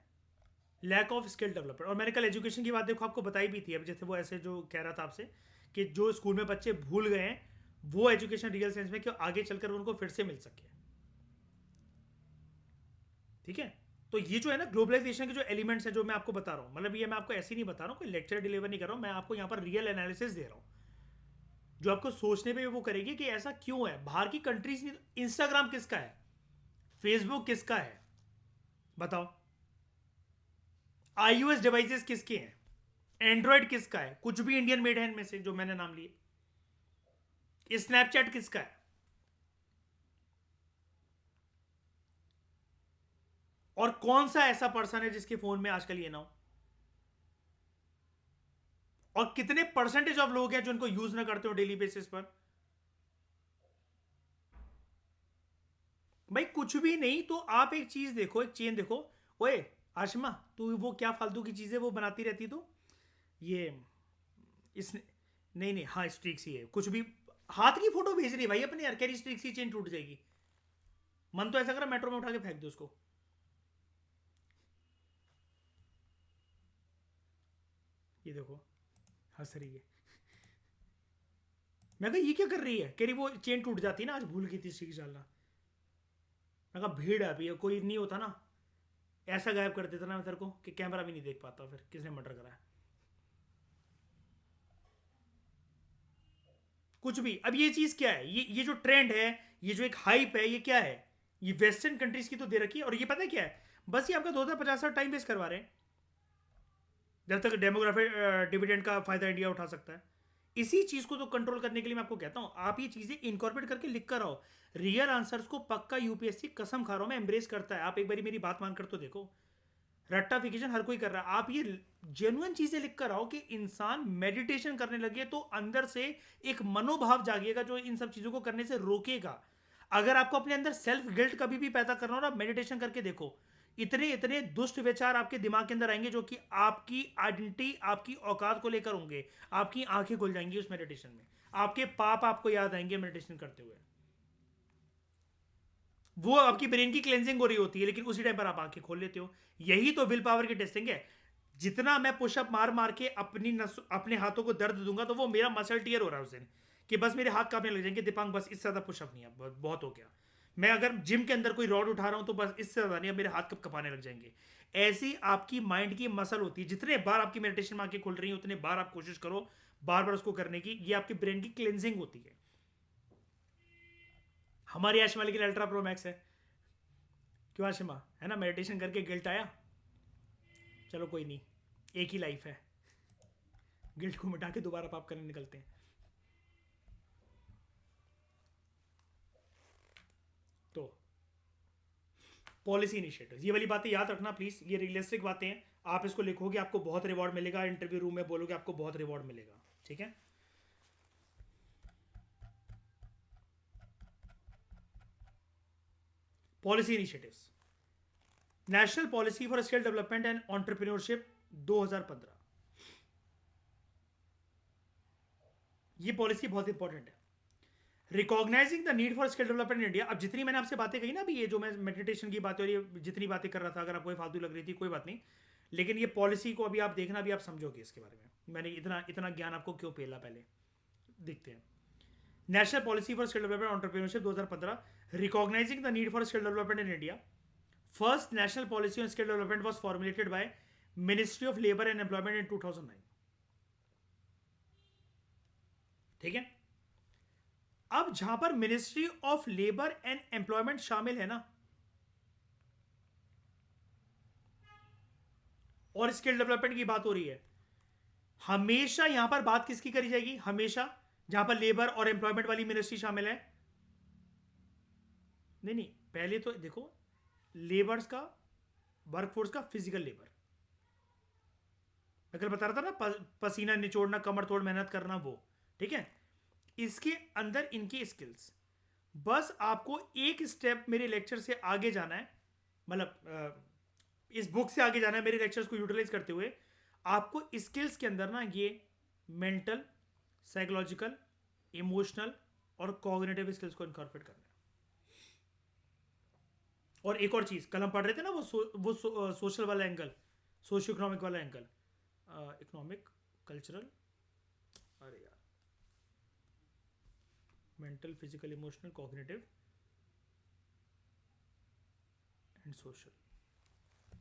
[SPEAKER 1] Lack of skill development. और मैंने कल एजुकेशन की बात देखो आपको बताई भी थी, अब जैसे वो ऐसे जो कह रहा था आपसे कि जो स्कूल में बच्चे भूल गए हैं, वो एजुकेशन रियल सेंस में कि आगे चलकर उनको फिर से मिल सके। ठीक है। तो ये जो है ना ग्लोबलाइजेशन के जो एलिमेंट्स हैं जो मैं आपको बता रहा हूँ, मतलब ये मैं आपको ऐसे ही नहीं बता रहा हूँ, कोई लेक्चर डिलीवर नहीं कर रहा हूँ, मैं आपको यहाँ पर रियल एनालिसिस दे रहा हूँ जो आपको सोचने पे वो करेगी कि ऐसा क्यों है। बाहर की कंट्रीज, इंस्टाग्राम किसका है, फेसबुक किसका है, बताओ। iOS डिवाइसेस किसके हैं, एंड्रॉयड किसका है, कुछ भी इंडियन मेड है इनमें से जो मैंने नाम लिए। स्नैपचैट किसका है, और कौन सा ऐसा पर्सन है जिसके फोन में आजकल ये ना हो, और कितने परसेंटेज ऑफ लोग हैं जो इनको यूज ना करते हो डेली बेसिस पर। भाई कुछ भी नहीं तो आप एक चीज देखो, एक चेन देखो। ओए आशमा, तू वो क्या फालतू की चीजें वो बनाती रहती तो ये इस नहीं नहीं, हाँ स्ट्रीक्स ही है कुछ भी। हाथ की फोटो भेज रही है भाई अपने, यार कह रही स्ट्रीक्स ही चेन टूट जाएगी। मन तो ऐसा करा मेट्रो में उठा के फेंक दो उसको। ये देखो हंस रही है। मैं कहा ये क्या कर रही है, कह रही वो चेन टूट जाती है ना, आज भूल गई थी स्ट्रीक्स डालना। मैं कहा भीड़ है अभी, कोई नहीं होता ना ऐसा गायब कर देता ना मैं तेरे को कि कैमरा भी नहीं देख पाता फिर किसने मर्डर करा है। कुछ भी। अब ये चीज क्या है, ये जो ट्रेंड है, ये जो एक हाइप है, ये क्या है? ये वेस्टर्न कंट्रीज की तो दे रखी है, और ये पता है क्या है, बस ये आपका 2050 साल टाइम वेस्ट करवा रहे हैं जब तक डेमोग्राफिक डिविडेंड का फायदा इंडिया उठा सकता है। इसी चीज को तो कंट्रोल करने के लिए मैं आपको कहता हूं आप ये चीजें इनकॉर्पोरेट करके लिख कर आओ। रियल आंसर्स को पक्का यूपीएससी कसम खा रहा हूं मैं एम्ब्रेस करता है। आप एक बार मेरी बात मानकर तो देखो। रट्टाफिकेशन हर कोई कर रहा है, आप ये जेन्युइन चीजें लिख कर आओ कि इंसान मेडिटेशन करने लगे तो अंदर से एक मनोभाव जागेगा जो इन सब चीजों को करने से रोकेगा। अगर आपको अपने अंदर सेल्फ गिल्ट कभी भी पैदा करना हो ना, मेडिटेशन करके देखो। इतने इतने दुष्ट विचार आपके दिमाग के अंदर आएंगे जो कि आपकी आइडेंटिटी, आपकी औकात को लेकर होंगे। आपकी आंखें खुल जाएंगी उस मेडिटेशन में, आपके पाप आपको याद आएंगे मेडिटेशन करते हुए। वो आपकी ब्रेन की क्लेंजिंग हो रही होती है, लेकिन उसी टाइम पर आप आंखें खोल लेते हो। यही तो विल पावर की टेस्टिंग है। जितना मैं पुशअप मार मार के अपने हाथों को दर्द दूंगा तो वो मेरा मसल टीयर हो रहा है उस दिन कि बस मेरे हाथ कांपने लग जाएंगे, दीपांग बस इससे ज्यादा पुशअप नहीं है, बहुत हो गया। मैं अगर जिम के अंदर कोई रॉड उठा रहा हूं तो बस इससे ज्यादा नहीं, अब मेरे हाथ कब कपाने लग जाएंगे। ऐसी आपकी माइंड की मसल होती है। जितने बार आपकी मेडिटेशन में आंखें खुल रही है उतने बार आप कोशिश करो बार बार उसको करने की। ये आपकी ब्रेन की क्लेंजिंग होती है। हमारी ऐश वाले के लिए अल्ट्रा प्रो मैक्स है। क्यों आशिमा, है ना, मेडिटेशन करके गिल्ट आया। चलो कोई नहीं, एक ही लाइफ है, गिल्ट को मिटा के दोबारा पाप करने निकलते हैं। तो पॉलिसी इनिशिएटिव्स, ये वाली बातें याद रखना प्लीज, ये रियलिस्टिक बातें हैं। आप इसको लिखोगे आपको बहुत रिवॉर्ड मिलेगा, इंटरव्यू रूम में बोलोगे आपको बहुत रिवॉर्ड मिलेगा। ठीक है। Policy initiatives, national policy for skill development and entrepreneurship 2015। ये पॉलिसी बहुत इंपॉर्टेंट है। Recognising the need for skill development in India. अब जितनी मैंने आपसे बातें कही ना अभी, ये जो मैं मेडिटेशन की बातें और ये जितनी बातें कर रहा था, अगर आपको फालतू लग रही थी कोई बात नहीं, लेकिन ये पॉलिसी को अभी आप देखना, अभी आप समझोगे इसके बारे में मैंने इतना इतना ज्ञान आपको क्यों पेला। पहले देखते हैं। National policy for skill development entrepreneurship 2015, recognising the need for skill development in India. First national policy on skill development was formulated by ministry of labour and employment in 2009। ठीक है। अब जहां पर ministry of labour and employment शामिल है ना, और skill development की बात हो रही है, हमेशा यहां पर बात किसकी करी जाएगी, हमेशा जहां पर लेबर और एम्प्लॉयमेंट वाली मिनिस्ट्री शामिल है। नहीं नहीं, पहले तो देखो, लेबर्स का, वर्कफोर्स का फिजिकल लेबर, मैं कल बता रहा था ना, पसीना निचोड़ना, कमर तोड़ मेहनत करना, वो ठीक है। इसके अंदर इनकी स्किल्स, बस आपको एक स्टेप मेरे लेक्चर से आगे जाना है, मतलब इस बुक से आगे जाना है मेरे लेक्चर्स को यूटिलाइज करते हुए। आपको स्किल्स के अंदर ना ये मेंटल, साइकोलॉजिकल, इमोशनल और कॉग्निटिव स्किल्स को इनकॉर्पोरेट करना है। और एक और चीज, कल हम पढ़ रहे थे ना वो सोशल वाला एंगल, सोशियो इकोनॉमिक वाला एंगल, इकोनॉमिक, कल्चरल, अरे यार, mental, physical, emotional, cognitive and social.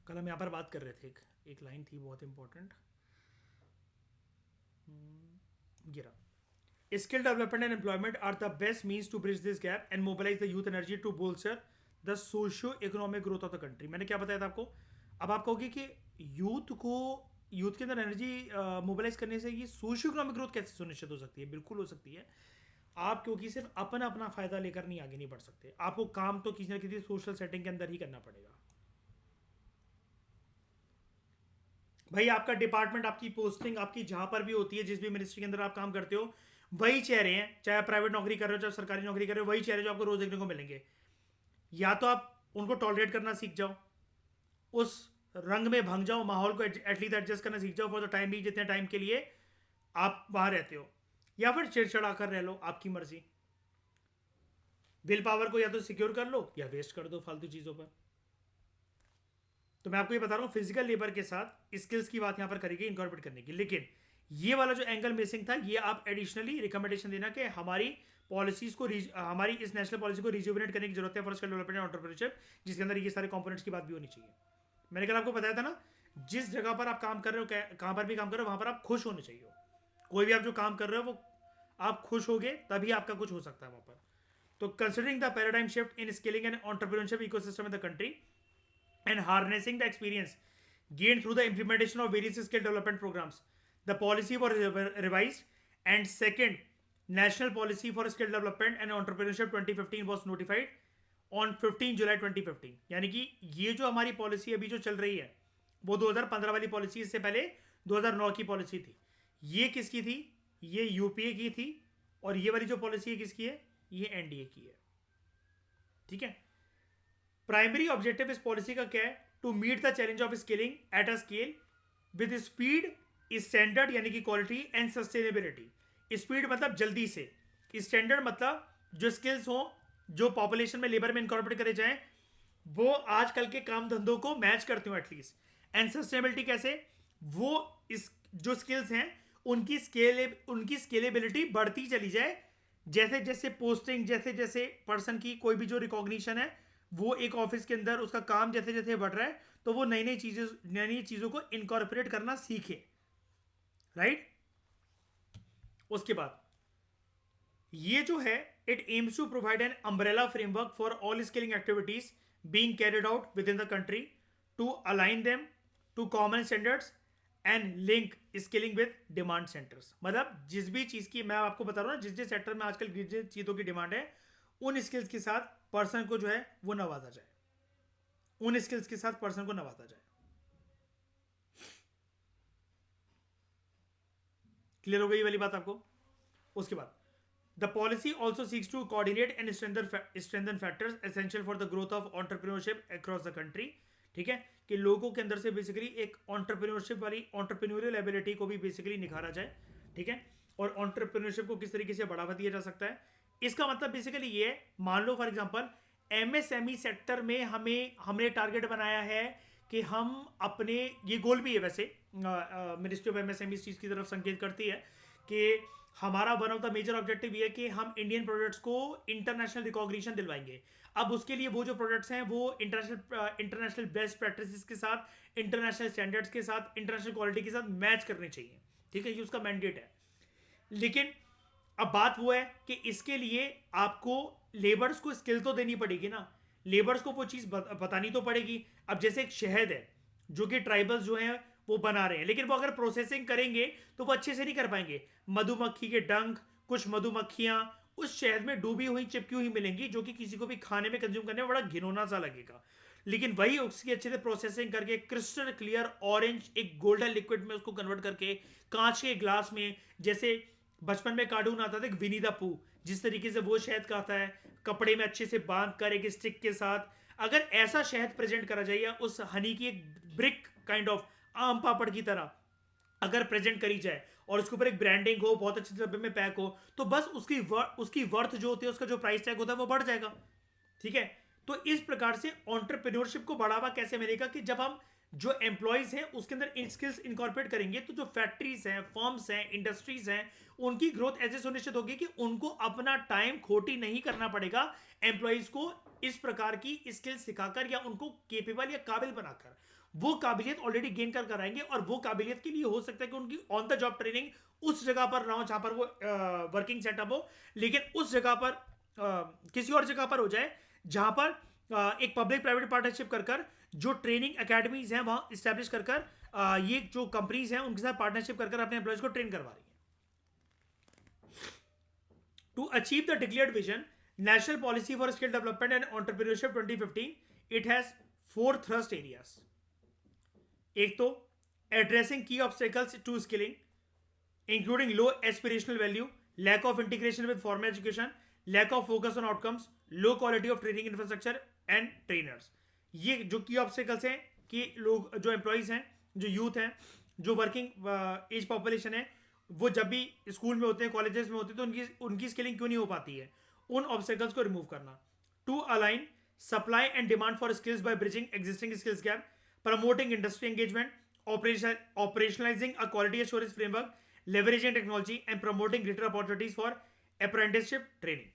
[SPEAKER 1] कल हम यहाँ पर बात कर रहे थे, एक लाइन थी बहुत इंपॉर्टेंट, गिरा, skill development and employment are the best means to bridge this gap and mobilize the youth energy to bolster the socio-economic growth of the country। मैंने क्या बताया था आपको? अब आप कहोगे कि यूथ के अंदर एनर्जी मोबिलाइज करने से ये सोशियो इकोनॉमिक ग्रोथ कैसे सुनिश्चित हो सकती है? बिल्कुल हो सकती है। आप क्योंकि सिर्फ अपना अपना फायदा लेकर नहीं आगे नहीं बढ़ सकते, आपको काम तो किसी ना किसी सोशल सेटिंग के अंदर ही करना पड़ेगा। भाई आपका डिपार्टमेंट, आपकी पोस्टिंग, आपकी जहां पर भी होती है, जिस भी मिनिस्ट्री के अंदर आप काम करते हो, वही चेहरे हैं, चाहे आप प्राइवेट नौकरी कर रहे हो चाहे सरकारी नौकरी कर रहे हो, वही चेहरे जो आपको रोज देखने को मिलेंगे। या तो आप उनको टॉलरेट करना सीख जाओ, उस रंग में भंग जाओ, माहौल को एटलीस्ट एडजस्ट करना सीख जाओ फॉर द टाइम भी, जितने टाइम के लिए आप वहां रहते हो, या फिर चिड़चिड़ा कर रह लो, आपकी मर्जी। विल पावर को या तो सिक्योर कर लो या वेस्ट कर दो फालतू चीजों पर। तो मैं आपको ये बता रहा हूँ, फिजिकल लेबर के साथ स्किल्स की बात यहां पर करेगी इनकॉर्पोरेट करने की। लेकिन ये वाला जो एंगल मिसिंग था, ये आप एडिशनली रिकमेंडेशन देना कि हमारी पॉलिसीज को, हमारी इस नेशनल पॉलिसी को रिज्यूविनेट करने की जरूरत है for skill development and entrepreneurship, जिसके अंदर ये सारे कंपोनेंट्स की बात भी होनी चाहिए। मैंने कल आपको बताया था ना, जिस जगह पर आप काम कर रहे हो, कहां पर भी काम कर रहे हो, वहां पर आप खुश होने चाहिए। कोई भी आप जो काम कर रहे हो वो आप खुश होगे तभी आपका कुछ हो सकता है वहां पर। तो considering the paradigm shift in skilling and entrepreneurship ecosystem in the country and harnessing the experience gained through the implementation of various skill development programs, the policy was revised, and second national policy for skill development and entrepreneurship 2015 was notified on 15 July 2015। यानी कि ये जो हमारी policy अभी जो चल रही है वो 2015 वाली पॉलिसी, इससे पहले 2009 की पॉलिसी थी। ये किसकी थी? ये यूपीए की थी। और ये वाली जो पॉलिसी है किसकी है? ये एनडीए की है। ठीक है। प्राइमरी ऑब्जेक्टिव इस पॉलिसी का क्या है? To meet the challenge of scaling at a scale with speed, standard यानी कि क्वालिटी, एंड सस्टेनेबिलिटी। स्पीड मतलब जल्दी से, स्टैंडर्ड मतलब जो स्किल्स हो, जो पॉपुलेशन में, लेबर में इनकॉर्पोरेट करे जाएं, वो आजकल के काम धंधों को मैच करते हो एटलीस्ट। एंड सस्टेनेबिलिटी कैसे? वो इस जो स्किल्स हैं उनकी स्केलेबिलिटी बढ़ती चली जाए, जैसे जैसे पोस्टिंग, जैसे जैसे पर्सन की कोई भी जो रिकॉग्निशन है, वो एक ऑफिस के अंदर उसका काम जैसे जैसे बढ़ रहा है, तो वो नई नई चीजों को इनकॉर्पोरेट करना सीखे। राइट। उसके बाद ये जो है, it aims to provide an umbrella framework for all skilling activities being carried out within the country to align them to common standards and link skilling with demand centres. मतलब जिस भी चीज की मैं आपको बता रहा हूं ना, जिस जिस सेक्टर में आजकल जिस चीजों की डिमांड है, उन स्किल्स के साथ पर्सन को जो है वो नवाजा जाए, उन स्किल्स के साथ पर्सन को नवाजा जाए। क्लियर हो गई वाली बात आपको? उसके बाद the policy also seeks to coordinate and strengthen factors essential for the growth of entrepreneurship across the country. ठीक है, कि लोगों के अंदर से बेसिकली एक एंटरप्रेन्योरशिप वाली एंटरप्रेन्योरियल एबिलिटी को भी बेसिकली निखारा जाए। ठीक है, और एंटरप्रेन्योरशिप को किस तरीके से बढ़ावा दिया जा सकता है, इसका मतलब बेसिकली ये है, मान लो फॉर एग्जांपल एमएसएमई सेक्टर में हमने टारगेट बनाया है कि हम अपने, ये गोल भी है वैसे, मिनिस्ट्री ऑफ एमएसएमई इस चीज़ की तरफ संकेत करती है कि हमारा one of the major objective ये है कि हम इंडियन प्रोडक्ट्स को इंटरनेशनल रिकॉग्निशन दिलवाएंगे। अब उसके लिए वो जो प्रोडक्ट्स हैं वो इंटरनेशनल बेस्ट प्रैक्टिसेस के साथ, इंटरनेशनल स्टैंडर्ड्स के साथ, इंटरनेशनल क्वालिटी के साथ मैच करने चाहिए। ठीक है, ये उसका मैंडेट है। लेकिन अब बात वो है कि इसके लिए आपको लेबर्स को स्किल तो देनी पड़ेगी ना, लेबर्स को वो चीज़ बतानी तो पड़ेगी। अब जैसे एक शहद है जो कि ट्राइबल्स जो हैं वो बना रहे हैं, लेकिन वो अगर प्रोसेसिंग करेंगे तो वो अच्छे से नहीं कर पाएंगे। मधुमक्खी के डंक, कुछ मधुमक्खियां उस शहद में डूबी हुई, चिपकी हुई मिलेंगी, जो कि किसी को भी खाने में, कंज्यूम करने में बड़ा घिनौना सा लगेगा। लेकिन वही उसकी अच्छे से प्रोसेसिंग करके क्रिस्टल क्लियर ऑरेंज एक गोल्डन लिक्विड में उसको कन्वर्ट करके कांच के ग्लास में, जैसे बचपन में कार्टून आता था विनी द पू, जिस तरीके से वो शहद खाता है कपड़े में अच्छे से बांध कर एक स्टिक के साथ, अगर ऐसा शहद प्रेजेंट करा जाए या उस हनी की एक ब्रिक काइंड ऑफ आम पापड़ की तरह अगर प्रेजेंट करी जाए और उसके ऊपर एक ब्रांडिंग हो, बहुत अच्छे डब्बे में पैक हो, तो बस उसकी वर्थ जो होती है, उसका जो प्राइस टैग होता है वो बढ़ जाएगा। ठीक है। तो इस प्रकार से ऑन्टरप्रेन्योरशिप को बढ़ावा कैसे मिलेगा कि जब हम जो एम्प्लॉयज हैं उसके अंदर इन स्किल्स इनकॉर्पोरेट करेंगे, तो जो फैक्ट्रीज हैं, फर्म्स हैं, इंडस्ट्रीज हैं, उनकी ग्रोथ ऐसे सुनिश्चित होगी कि उनको अपना टाइम खोटी नहीं करना पड़ेगा एम्प्लॉयज को इस प्रकार की स्किल्स सिखाकर या उनको केपेबल या काबिल बनाकर। वो काबिलियत ऑलरेडी गेन कर कर आएंगे और वो काबिलियत के लिए हो सकता है कि उनकी ऑन द जॉब ट्रेनिंग उस जगह पर ना हो जहां पर वो वर्किंग सेटअप हो, लेकिन उस जगह पर किसी और जगह पर हो जाए जहां पर एक पब्लिक प्राइवेट पार्टनरशिप कर जो ट्रेनिंग एकेडमीज हैं वहां स्टैब्लिश कर ये जो कंपनीज हैं उनके साथ पार्टनरशिप कर अपने एम्प्लॉयज को ट्रेन करवा रही है। To achieve the declared vision national policy for skill development and entrepreneurship 2015, it has 4 thrust areas. एक तो addressing key obstacles to skilling including low aspirational value, lack of integration with formal education, lack of focus on outcomes, low quality of training infrastructure and trainers. ये जो की obstacles हैं कि लोग जो employees हैं, जो यूथ हैं, जो वर्किंग एज पॉपुलेशन है, वो जब भी स्कूल में होते हैं, कॉलेजेस में होते हैं, तो उनकी उनकी स्किलिंग क्यों नहीं हो पाती है, उन ऑब्स्टेकल्स को रिमूव करना। To align supply and demand for skills by bridging existing skills gap, promoting industry engagement, operationalizing a quality assurance framework, leveraging technology and promoting greater opportunities for apprenticeship training.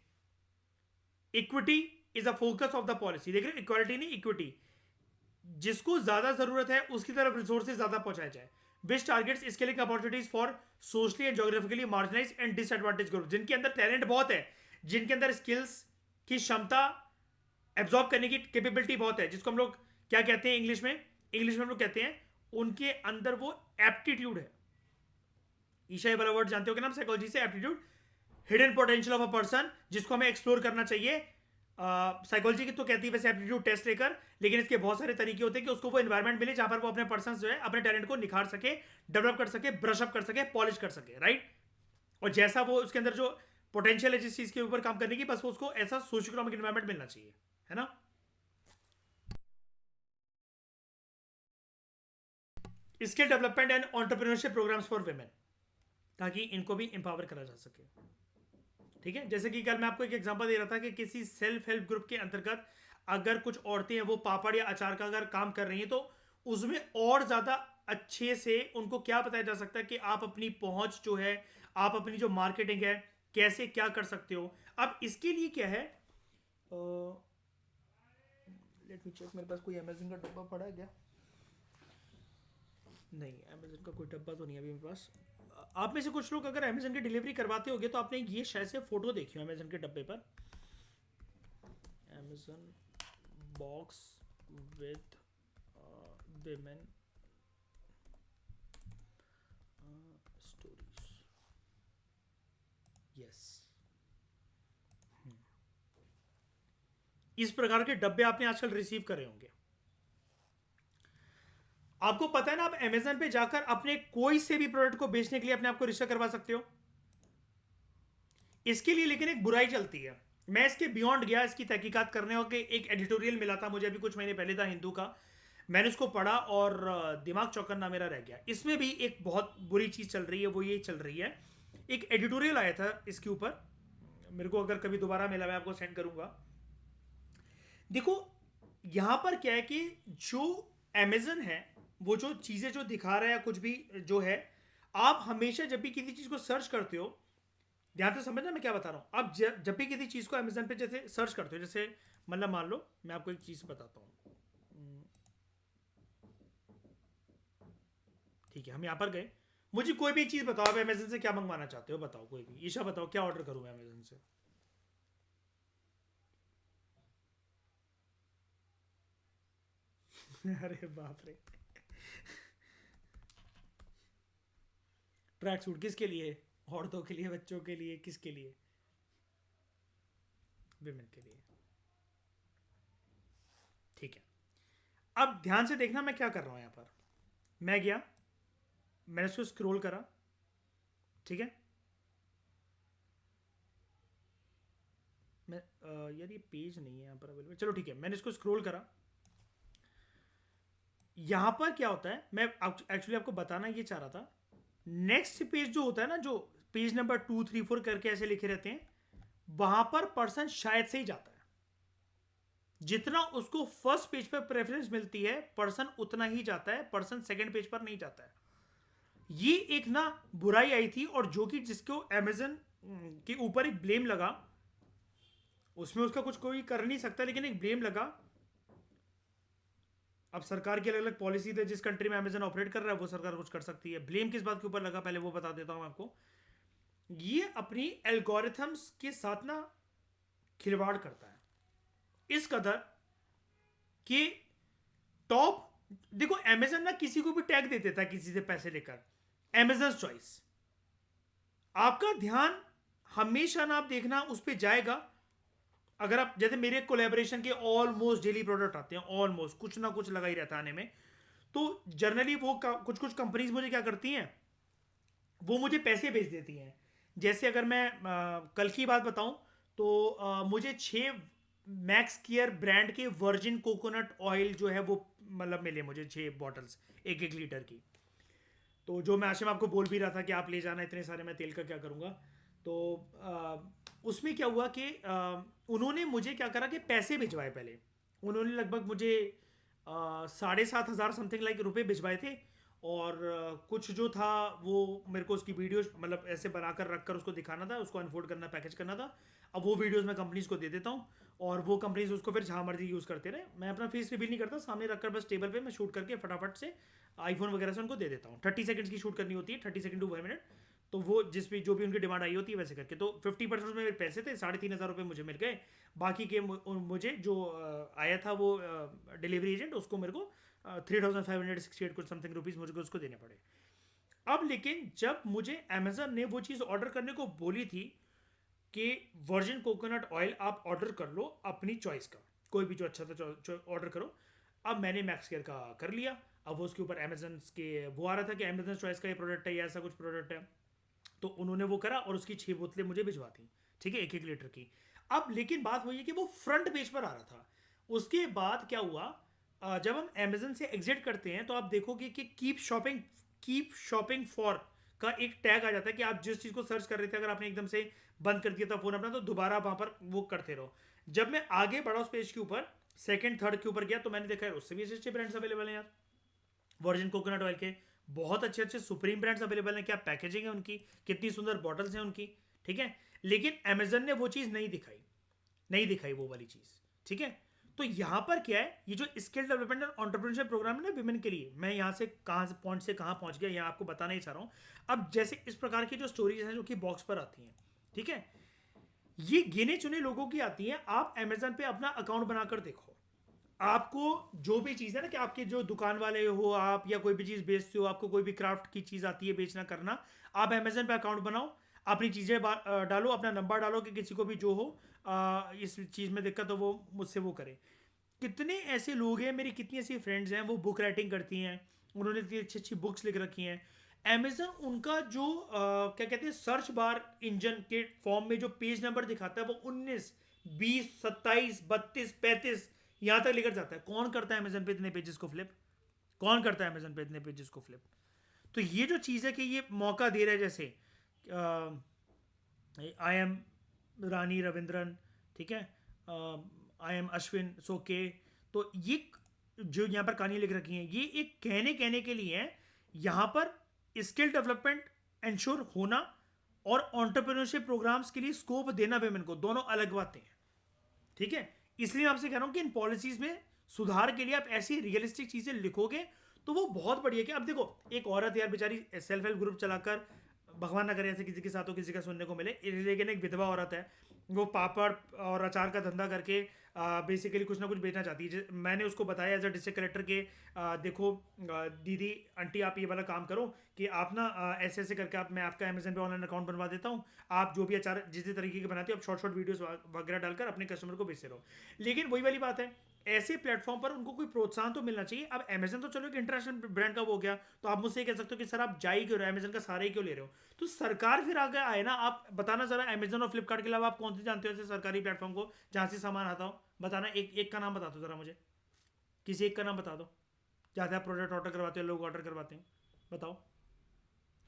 [SPEAKER 1] Equity is a focus of the policy. देख रहे हैं, equality नहीं equity, जिसको ज्यादा जरूरत है उसकी तरफ रिसोर्सेज ज्यादा पहुंचाया जाए। Which targets skilling opportunities for socially and geographically marginalize and disadvantage group, जिनके अंदर टैलेंट बहुत है, जिनके अंदर स्किल्स की क्षमता एब्जॉर्ब करने की कैपेबिलिटी बहुत है, जिसको हम लोग क्या कहते हैं इंग्लिश में, हम लोग कहते हैं उनके अंदर वो एप्टीट्यूड है। ईशा ये वाला वर्ड जानते हो क्या नाम, साइकोलॉजी से, aptitude, hidden potential of a person, जिसको हमें एक्सप्लोर करना चाहिए। साइकोलॉजी की तो कहती है वैसे एप्टीट्यूड टेस्ट लेकर, लेकिन इसके बहुत सारे तरीके होते हैं कि उसको वो एनवायरमेंट मिले जहां पर वो अपने पर्सन जो है अपने टैलेंट को निखार सके, डेवलप कर सके, ब्रश अप कर सके, पॉलिश कर सके, राइट। और जैसा वो उसके अंदर जो पोटेंशियल है जिस चीज के ऊपर काम करने की, बस वो उसको ऐसा सोशियो इकोनॉमिक एनवायरमेंट मिलना चाहिए, है ना। Skill development and entrepreneurship programmes for women, ताकि इनको भी एम्पावर करा जा सके। ठीक है। जैसे कि कल मैं आपको एक एग्जांपल दे रहा था कि किसी सेल्फ हेल्प ग्रुप के अंतर्गत अगर कुछ औरतें हैं वो पापड़ या अचार का अगर काम कर रही हैं, तो उसमें और ज़्यादा अच्छे से उनको क्या बताया जा सकता है कि आप अपनी पहुंच जो है, आप अपनी जो मार्केटिंग है, कैसे क्या कर सकते हो। अब इसके लिए क्या है, लेट मी चेक, मेरे पास कोई अमेजन का डब्बा पड़ा है क्या? नहीं, अमेजन का कोई डब्बा तो नहीं है अभी मेरे पास। आप में से कुछ लोग अगर अमेजन की डिलीवरी करवाते होगे तो आपने ये शायद से फोटो देखी हो अमेजन के डब्बे पर, Amazon box with women stories, yes. इस प्रकार के डब्बे आपने आजकल रिसीव करे होंगे। आपको पता है ना, आप अमेजन पे जाकर अपने कोई से भी प्रोडक्ट को बेचने के लिए अपने आप को रजिस्टर करवा सकते हो। इसके लिए लेकिन एक बुराई चलती है, मैं इसके बियॉन्ड गया इसकी तहकीकात करने, और एक एडिटोरियल मिला था मुझे अभी कुछ महीने पहले था हिंदू का, मैंने उसको पढ़ा और दिमाग चौकन्ना मेरा रह गया। इसमें भी एक बहुत बुरी चीज़ चल रही है, वो ये चल रही है, एक एडिटोरियल आया था इसके ऊपर, मेरे को अगर कभी दोबारा मिला मैं आपको सेंड करूंगा। देखो यहां पर क्या है कि जो अमेजन है वो जो चीज़ें जो दिखा रहा है या कुछ भी जो है, आप हमेशा जब भी किसी चीज़ को सर्च करते हो, ध्यान से समझना मैं क्या बता रहा हूँ, आप जब भी किसी चीज़ को अमेजन पे जैसे सर्च करते हो, जैसे मतलब मान लो मैं आपको एक चीज़ बताता हूँ, ठीक है, हम यहाँ पर गए, मुझे कोई भी चीज़ बताओ, आप अमेजन से क्या मंगवाना चाहते हो, बताओ कोई भी, ईशा बताओ क्या ऑर्डर करूँ मैं अमेजन से। अरे बाप रे, ट्रैक सूट किसके लिए, औरतों के लिए, बच्चों के लिए, किसके लिए, विमेन के लिए, ठीक है। अब ध्यान से देखना मैं क्या कर रहा हूं, यहां पर मैं गया, मैंने उसको स्क्रॉल करा, ठीक है, मैं यार ये पेज नहीं है यहाँ पर अवेलेबल, चलो ठीक है, मैंने इसको स्क्रॉल करा। यहाँ पर क्या होता है, मैं एक्चुअली आपको बताना ये चाह रहा था, नेक्स्ट पेज जो होता है ना, जो पेज नंबर 2 3 4 करके ऐसे लिखे रहते हैं, वहां पर पर्सन शायद से ही जाता है। जितना उसको फर्स्ट पेज पर प्रेफरेंस मिलती है, पर्सन उतना ही जाता है, पर्सन सेकंड पेज पर नहीं जाता है। ये एक ना बुराई आई थी, और जो कि जिसको अमेजन के ऊपर एक ब्लेम लगा, उसमें उसका कुछ कोई कर नहीं सकता, लेकिन एक ब्लेम लगा। अब सरकार की अलग अलग पॉलिसी है, जिस कंट्री में अमेजन ऑपरेट कर रहा है वो सरकार कुछ कर सकती है। ब्लेम किस बात के ऊपर लगा, पहले वो बता देता हूं आपको। ये अपनी एल्गोरिथम्स के साथ ना खिलवाड़ करता है इस कदर कि टॉप, देखो अमेजन ना किसी को भी टैग दे देता है किसी से पैसे लेकर, अमेजन चॉइस। आपका ध्यान हमेशा ना आप देखना उस पर जाएगा। अगर आप जैसे मेरे कोलैबोरेशन के ऑलमोस्ट डेली प्रोडक्ट आते हैं, ऑलमोस्ट कुछ ना कुछ लगा ही रहता है आने में, तो जनरली वो कुछ कुछ कंपनीज मुझे क्या करती हैं, वो मुझे पैसे भेज देती हैं। जैसे अगर मैं कल की बात बताऊं, तो मुझे 6 मैक्स केयर ब्रांड के वर्जिन कोकोनट ऑयल जो है वो मतलब मिले मुझे 6 बॉटल्स, 1 1 लीटर की। तो जो मैं आशिम आपको बोल भी रहा था कि आप ले जाना इतने सारे, मैं तेल का क्या करूँगा। तो उसमें क्या हुआ कि उन्होंने मुझे क्या करा कि पैसे भिजवाए पहले। उन्होंने लगभग मुझे 7,500 समथिंग लाइक रुपए भिजवाए थे। और कुछ जो था वो मेरे को उसकी वीडियोस मतलब ऐसे बनाकर रख कर उसको दिखाना था, उसको अनफोल्ड करना, पैकेज करना था। अब वो वीडियोस मैं कंपनीज को दे देता हूँ, और वो कंपनीज उसको फिर जहाँ मर्जी यूज़ करते रहे। मैं अपना फेस रिवील नहीं करता, सामने रखकर बस टेबल पे मैं शूट करके फटाफट से आईफोन वगैरह से उनको दे देता हूँ। 30 सेकंड्स की शूट करनी होती है, 30 सेकंड टू 1 मिनट। तो वो जिस भी जो भी उनकी डिमांड आई होती है वैसे करके, तो 50% में मेरे पैसे थे, 3,500 रुपये मुझे मिल गए। बाकी के मुझे जो आया था वो डिलीवरी एजेंट, उसको मेरे को 3,568 कुछ समथिंग रुपीज़ मुझे उसको देने पड़े। अब लेकिन जब मुझे अमेजन ने वो चीज़ ऑर्डर करने को बोली थी कि वर्जिन कोकोनट ऑयल आप ऑर्डर कर लो अपनी चॉइस का, कोई भी जो अच्छा था ऑर्डर करो। अब मैंने मैक्स केयर का कर लिया। अब वो उसके ऊपर अमेजन के वो आ रहा था कि अमेजन चॉइस का ये प्रोडक्ट है या ऐसा कुछ प्रोडक्ट है। तो उन्होंने वो करा और उसकी 6 बोतलें मुझे भिजवा दी, ठीक है, 1 1 लीटर की। अब लेकिन बात वही है कि वो फ्रंट पेज पर आ रहा था। उसके बाद क्या हुआ, जब हम अमेजन से एग्जिट करते हैं तो आप देखोगे कि कीप शॉपिंग फॉर का एक टैग आ जाता है कि आप जिस चीज़ को सर्च कर रहे थे, अगर आपने एकदम से बंद कर दिया था फोन अपना, तो दोबारा वहां पर वो करते रहो। जब मैं आगे बढ़ा उस पेज के ऊपर, सेकंड थर्ड के ऊपर गया, तो मैंने देखा है उससे भी अच्छे ब्रांड्स अवेलेबल हैं यार। वर्जिन कोकोनट ऑयल के बहुत अच्छे अच्छे सुप्रीम ब्रांड्स अवेलेबल हैं। क्या पैकेजिंग है उनकी, कितनी सुंदर बॉटल्स हैं उनकी, ठीक है। लेकिन अमेजन ने वो चीज़ नहीं दिखाई वो वाली चीज़, ठीक है। तो यहाँ पर क्या है, ये जो स्किल डेवलपमेंट और एंटरप्रेन्योरशिप प्रोग्राम है ना विमेन के लिए, मैं यहाँ से कहाँ से पॉइंट से कहाँ पहुँच गया यहाँ आपको बताना ही चाह रहा हूँ। अब जैसे इस प्रकार की जो स्टोरीज हैं जो कि बॉक्स पर आती हैं, ठीक है, ये गिने चुने लोगों की आती हैं। आप अमेजन पे अपना अकाउंट बनाकर देखो, आपको जो भी चीज़ है ना, कि आपके जो दुकान वाले हो आप, या कोई भी चीज़ बेचते हो, आपको कोई भी क्राफ्ट की चीज़ आती है बेचना करना, आप अमेजन पे अकाउंट बनाओ, अपनी चीज़ें डालो, अपना नंबर डालो कि किसी को भी जो हो इस चीज़ में दिक्कत हो वो मुझसे वो करे। कितने ऐसे लोग हैं, मेरी कितनी ऐसी फ्रेंड्स हैं, वो बुक राइटिंग करती हैं, उन्होंने इतनी अच्छी अच्छी बुक्स लिख रखी हैं। अमेजन उनका जो क्या कहते हैं, सर्च बार इंजन के फॉर्म में जो पेज नंबर दिखाता है वो 19 20 27 32 35 यहाँ तक लेकर जाता है। कौन करता है अमेजन पे इतने पेजेस को फ्लिप, कौन करता है अमेजन पे इतने पेजेस को फ्लिप। तो ये जो चीज़ है कि ये मौका दे रहा है, जैसे आई एम रानी रविंद्रन, ठीक है, आई एम अश्विन सोके। तो ये जो यहाँ पर कहानी लिख रखी है, ये एक कहने कहने के लिए है। यहाँ पर स्किल डेवलपमेंट इंश्योर होना और एंटरप्रेन्योरशिप प्रोग्राम्स के लिए स्कोप देना वेमेन को, दोनों अलग बातें हैं, ठीक है। इसलिए आपसे कह रहा हूं कि इन पॉलिसीज में सुधार के लिए आप ऐसी रियलिस्टिक चीजें लिखोगे तो वो बहुत बढ़िया। कि अब देखो, एक औरत यार बेचारी सेल्फ हेल्प ग्रुप चलाकर, भगवान ना करे ऐसे किसी के साथ हो, किसी का सुनने को मिले, लेकिन एक विधवा औरत है, वो पापड़ और अचार का धंधा करके बेसिकली कुछ ना कुछ बेचना चाहती है। मैंने उसको बताया एज अ डिस्ट्रिक्ट कलेक्टर के देखो दीदी आंटी आप ये वाला काम करो कि आप ना ऐसे ऐसे करके आप, मैं आपका अमेजन पे ऑनलाइन अकाउंट बनवा देता हूँ, आप जो भी अचार जिस तरीके के बनाते हो आप शॉर्ट शॉर्ट वीडियोस वगैरह डालकर अपने कस्टमर को बेचते रहो। लेकिन वही वाली बात है, ऐसे प्लेटफॉर्म पर उनको कोई प्रोत्साहन तो मिलना चाहिए। अब अमेजन तो चलो एक इंटरनेशनल ब्रांड का वो हो गया, तो आप मुझसे ये कह सकते हो कि सर आप जा ही क्यों रहे हो, अमेजन का सारे ही क्यों ले रहे हो। तो सरकार फिर आगे आए ना, आप बताना जरा अमेजन और फ्लिपकार्ट के अलावा आप कौन से जानते हो ऐसे सरकारी प्लेटफॉर्म को जहाँ से सामान आता हो? बताना, एक एक का नाम बता दो ज़रा मुझे, किसी एक का नाम बता दो जहाँ से आप प्रोडक्ट ऑर्डर करवाते हो, लोग ऑर्डर करवाते हैं, बताओ।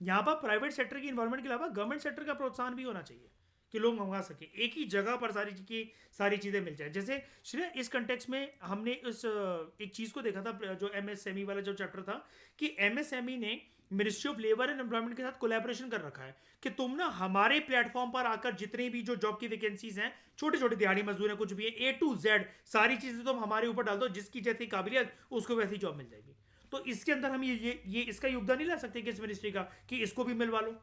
[SPEAKER 1] यहाँ पर प्राइवेट सेक्टर की इन्वॉल्वमेंट के अलावा गवर्नमेंट सेक्टर का प्रोत्साहन भी होना चाहिए कि लोग मंगा सके, एक ही जगह पर सारी चीज़ें मिल जाए। जैसे श्रेय, इस कंटेक्स में हमने एक चीज़ को देखा था, जो एमएसएमई वाला जो चैप्टर था, कि एमएसएमई ने ministry of labour and employment के साथ कोलैबोरेशन कर रखा है कि तुम ना हमारे प्लेटफॉर्म पर आकर जितने भी जो जॉब की वैकेंसीज हैं, छोटे छोटे दिहाड़ी मजदूर हैं, कुछ भी है, A to Z सारी चीज़ें तुम हमारे ऊपर डाल दो, जिसकी जैसी काबिलियत उसको वैसी जॉब मिल जाएगी। तो इसके अंदर हम ये इसका योगदान नहीं ला सकते कि इस मिनिस्ट्री का, कि इसको भी मिलवा लो।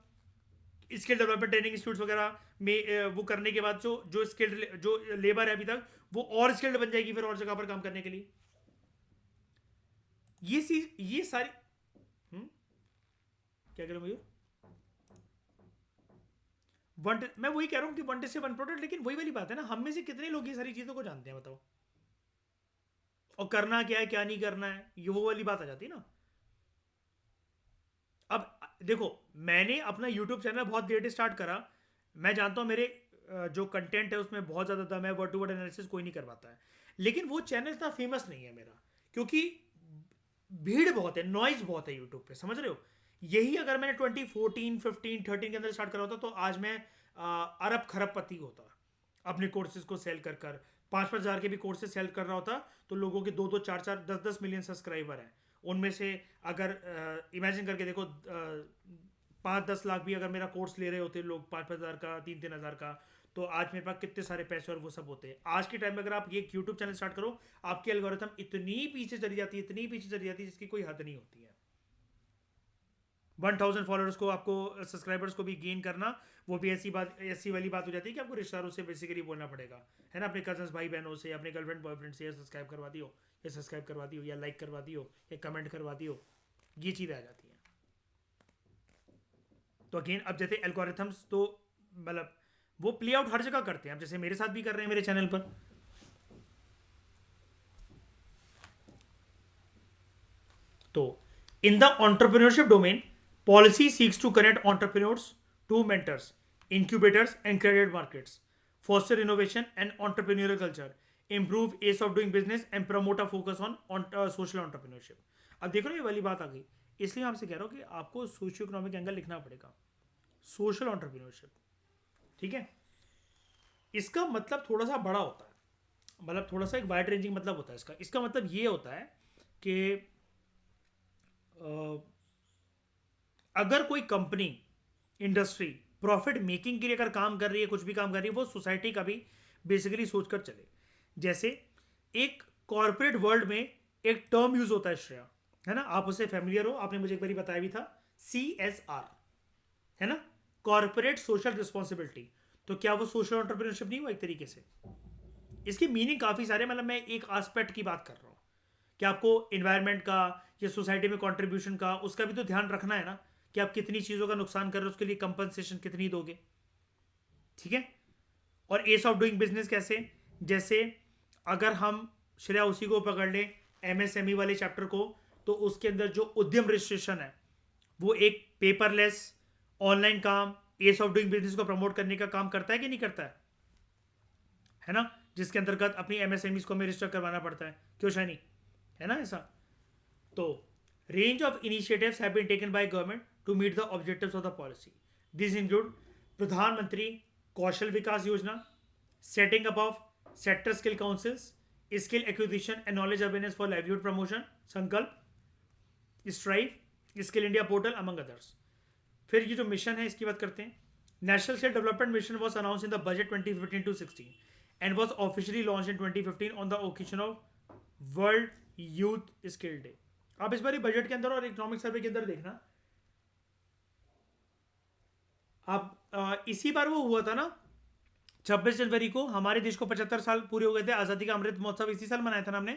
[SPEAKER 1] स्किल डेवलपमेंट ट्रेनिंग इंस्टीट्यूट वगैरह में वो करने के बाद जो स्किल्ड जो लेबर है अभी तक, वो और स्किल्ड बन जाएगी फिर और जगह पर काम करने के लिए। ये सारी क्या कह रहे हो मयूर? मैं वही कह रहा हूं कि 1:1 प्रोडक्ट, लेकिन वही वाली बात है ना, हम में से कितने लोग ये सारी चीजों को जानते हैं, बताओ। और करना क्या है क्या नहीं करना है, ये वो वाली बात आ जाती है ना। अब देखो, मैंने अपना यूट्यूब चैनल बहुत देर से स्टार्ट करा। मैं जानता हूँ मेरे जो कंटेंट है उसमें बहुत ज़्यादा दम है, वर्ड टू वर्ड एनालिसिस कोई नहीं कर पाता है, लेकिन वो चैनल इतना फेमस नहीं है मेरा, क्योंकि भीड़ बहुत है, नॉइज बहुत है यूट्यूब पे, समझ रहे हो। यही अगर मैंने 2014 15 13 के अंदर स्टार्ट करा होता तो आज मैं अरब खरबपति होता, अपने कोर्सेज को सेल कर कर 5,000 के भी कोर्सेज सेल कर रहा होता, तो लोगों के 2 2 4 4 10 10 मिलियन सब्सक्राइबर हैं। उनमें से अगर इमेजिन करके देखो, 5-10 लाख भी अगर मेरा कोर्स ले रहे होते लोग, 5,000 का, 3-3 हज़ार का, तो आज मेरे पास कितने सारे पैसे और वो सब होते हैं। आज के टाइम में अगर आप ये यूट्यूब चैनल स्टार्ट करो, आपकी एल्गोरिथम इतनी पीछे चली जाती है, इतनी पीछे चली जाती है, जिसकी कोई हद नहीं होती है। 1000 फॉलोअर्स को, आपको सब्सक्राइबर्स को भी गेन करना, वो भी ऐसी वाली बात हो जाती है कि आपको रिश्तेदारों से बेसिकली बोलना पड़ेगा, है ना, अपने कजन्स भाई बहनों से, अपने गर्लफ्रेंड बॉयफ्रेंड से, सब्सक्राइब करवा दियो, या सब्सक्राइब करवा दियो, या लाइक करवा दियो, या कमेंट करवा दियो, ये चीज़ आ जाती है। तो अगेन, अब जैसे एल्गोरिथम्स तो मतलब वो प्ले आउट हर जगह करते हैं, अब जैसे मेरे साथ भी कर रहे हैं मेरे चैनल पर। तो in the entrepreneurship domain, policy seeks to connect entrepreneurs to mentors, incubators and credit markets, foster innovation and entrepreneurial culture, improve ease of doing business and promote a focus on social entrepreneurship. अब देखो ना, ये वाली बात आ गई, इसलिए मैं आपसे कह रहा हूँ कि आपको सोशियो इकोनॉमिक एंगल लिखना पड़ेगा, सोशल एंटरप्रेन्योरशिप, ठीक है। इसका मतलब थोड़ा सा बड़ा होता है, मतलब थोड़ा सा एक वाइड रेंजिंग मतलब होता है इसका मतलब ये होता है कि अगर कोई कंपनी, इंडस्ट्री प्रॉफिट मेकिंग के लिए अगर काम कर रही है, कुछ भी काम कर रही है, वो सोसाइटी का भी बेसिकली सोचकर चले। जैसे एक कॉर्पोरेट वर्ल्ड में एक टर्म यूज होता है श्रेया, है ना, आप उससे फैमिलियर हो, आपने मुझे एक बार बताया भी था, CSR, है ना, कॉर्पोरेट सोशल रिस्पॉन्सिबिलिटी। तो क्या वो सोशल एंटरप्रेन्योरशिप नहीं हुआ एक तरीके से? इसकी मीनिंग काफ़ी सारे, मतलब मैं एक एस्पेक्ट की बात कर रहा हूँ कि आपको इन्वायरमेंट का या सोसाइटी में कंट्रीब्यूशन का, उसका भी तो ध्यान रखना है ना, कि आप कितनी चीज़ों का नुकसान कर रहे हो, उसके लिए कंपनसेशन कितनी दोगे, ठीक है। और एस ऑफ डूइंग बिजनेस कैसे? जैसे अगर हम श्रेया उसी को पकड़ लें, MSME वाले चैप्टर को, तो उसके अंदर जो उद्यम रजिस्ट्रेशन है, वो एक पेपरलेस ऑनलाइन काम एस ऑफ डूइंग बिजनेस को प्रमोट करने का काम करता है कि नहीं करता है ना, जिसके अंतर्गत अपनी MSMEs को हमें रजिस्टर करवाना पड़ता है, क्यों शाइनी, है ना ऐसा। तो range of initiatives have been taken by government to meet the objectives of the policy. These include Pradhan Mantri Kaushal Vikas Yojana, setting up of sector skill councils, skill acquisition and knowledge awareness for livelihood promotion, Sankalp, Strive, Skill India portal, among others. फिर ये जो mission है इसकी बात करते हैं। National skill development mission was announce in the budget 2015-16 and was officially launch in 2015 on the occasion of world youth skill day. आप इस बार बजट के अंदर और इकोनॉमिक सर्वे के अंदर देखना, आप इसी बार वो हुआ था ना, 26 जनवरी को हमारे देश को 75 साल पूरे हो गए थे, आजादी का अमृत महोत्सव इसी साल मनाया था ना हमने,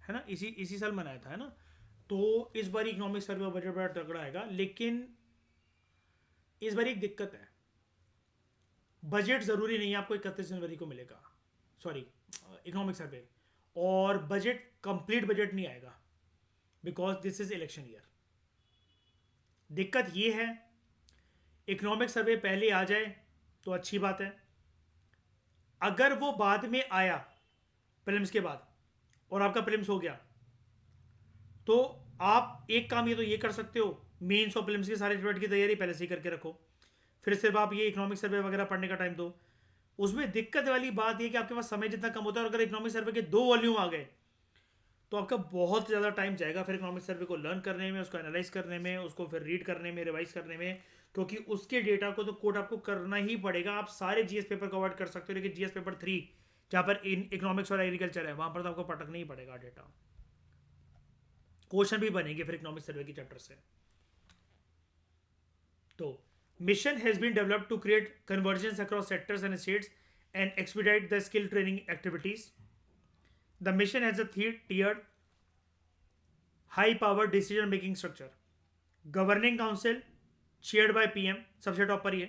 [SPEAKER 1] है ना, इसी साल मनाया था, है ना। तो इस बार इकोनॉमिक सर्वे और बजट बड़ा तगड़ा आएगा, लेकिन इस बार एक दिक्कत है, बजट जरूरी नहीं है आपको 31 जनवरी को मिलेगा, सॉरी, इकोनॉमिक सर्वे, और बजट कंप्लीट बजट नहीं आएगा, because this is election year. दिक्कत ये है, इकोनॉमिक सर्वे पहले आ जाए तो अच्छी बात है। अगर वो बाद में आया प्रीलिम्स के बाद और आपका प्रीलिम्स हो गया, तो आप एक काम ये तो ये कर सकते हो, मेंस और प्रीलिम्स की सारी पेपर की तैयारी पहले से ही करके रखो, फिर सिर्फ आप ये इकोनॉमिक सर्वे वगैरह पढ़ने का टाइम दो। उसमें दिक्कत वाली बात ये कि आपके पास समय जितना कम होता है, और अगर इकोनॉमिक सर्वे के 2 वॉल्यूम आ गए तो आपका बहुत ज़्यादा टाइम जाएगा फिर इकोनॉमिक सर्वे को लर्न करने में, उसको एनालाइज करने में, उसको फिर रीड करने में, रिवाइज करने में, क्योंकि उसके डेटा को तो कोड आपको करना ही पड़ेगा। आप सारे जीएस पेपर को अवॉइड कर सकते हो, लेकिन जीएस पेपर 3 जहाँ पर इकोनॉमिक्स और एग्रीकल्चर है, वहां पर तो आपको पटकना ही पड़ेगा डेटा। क्वेश्चन भी बनेंगे फिर इकोनॉमिक सर्वे की चैप्टर से। तो mission has been developed to create convergence across sectors and states and expedite the skill training activities. The mission has a tiered, high powered decision making structure. Governing council chaired by PM, सबसे top पर ये।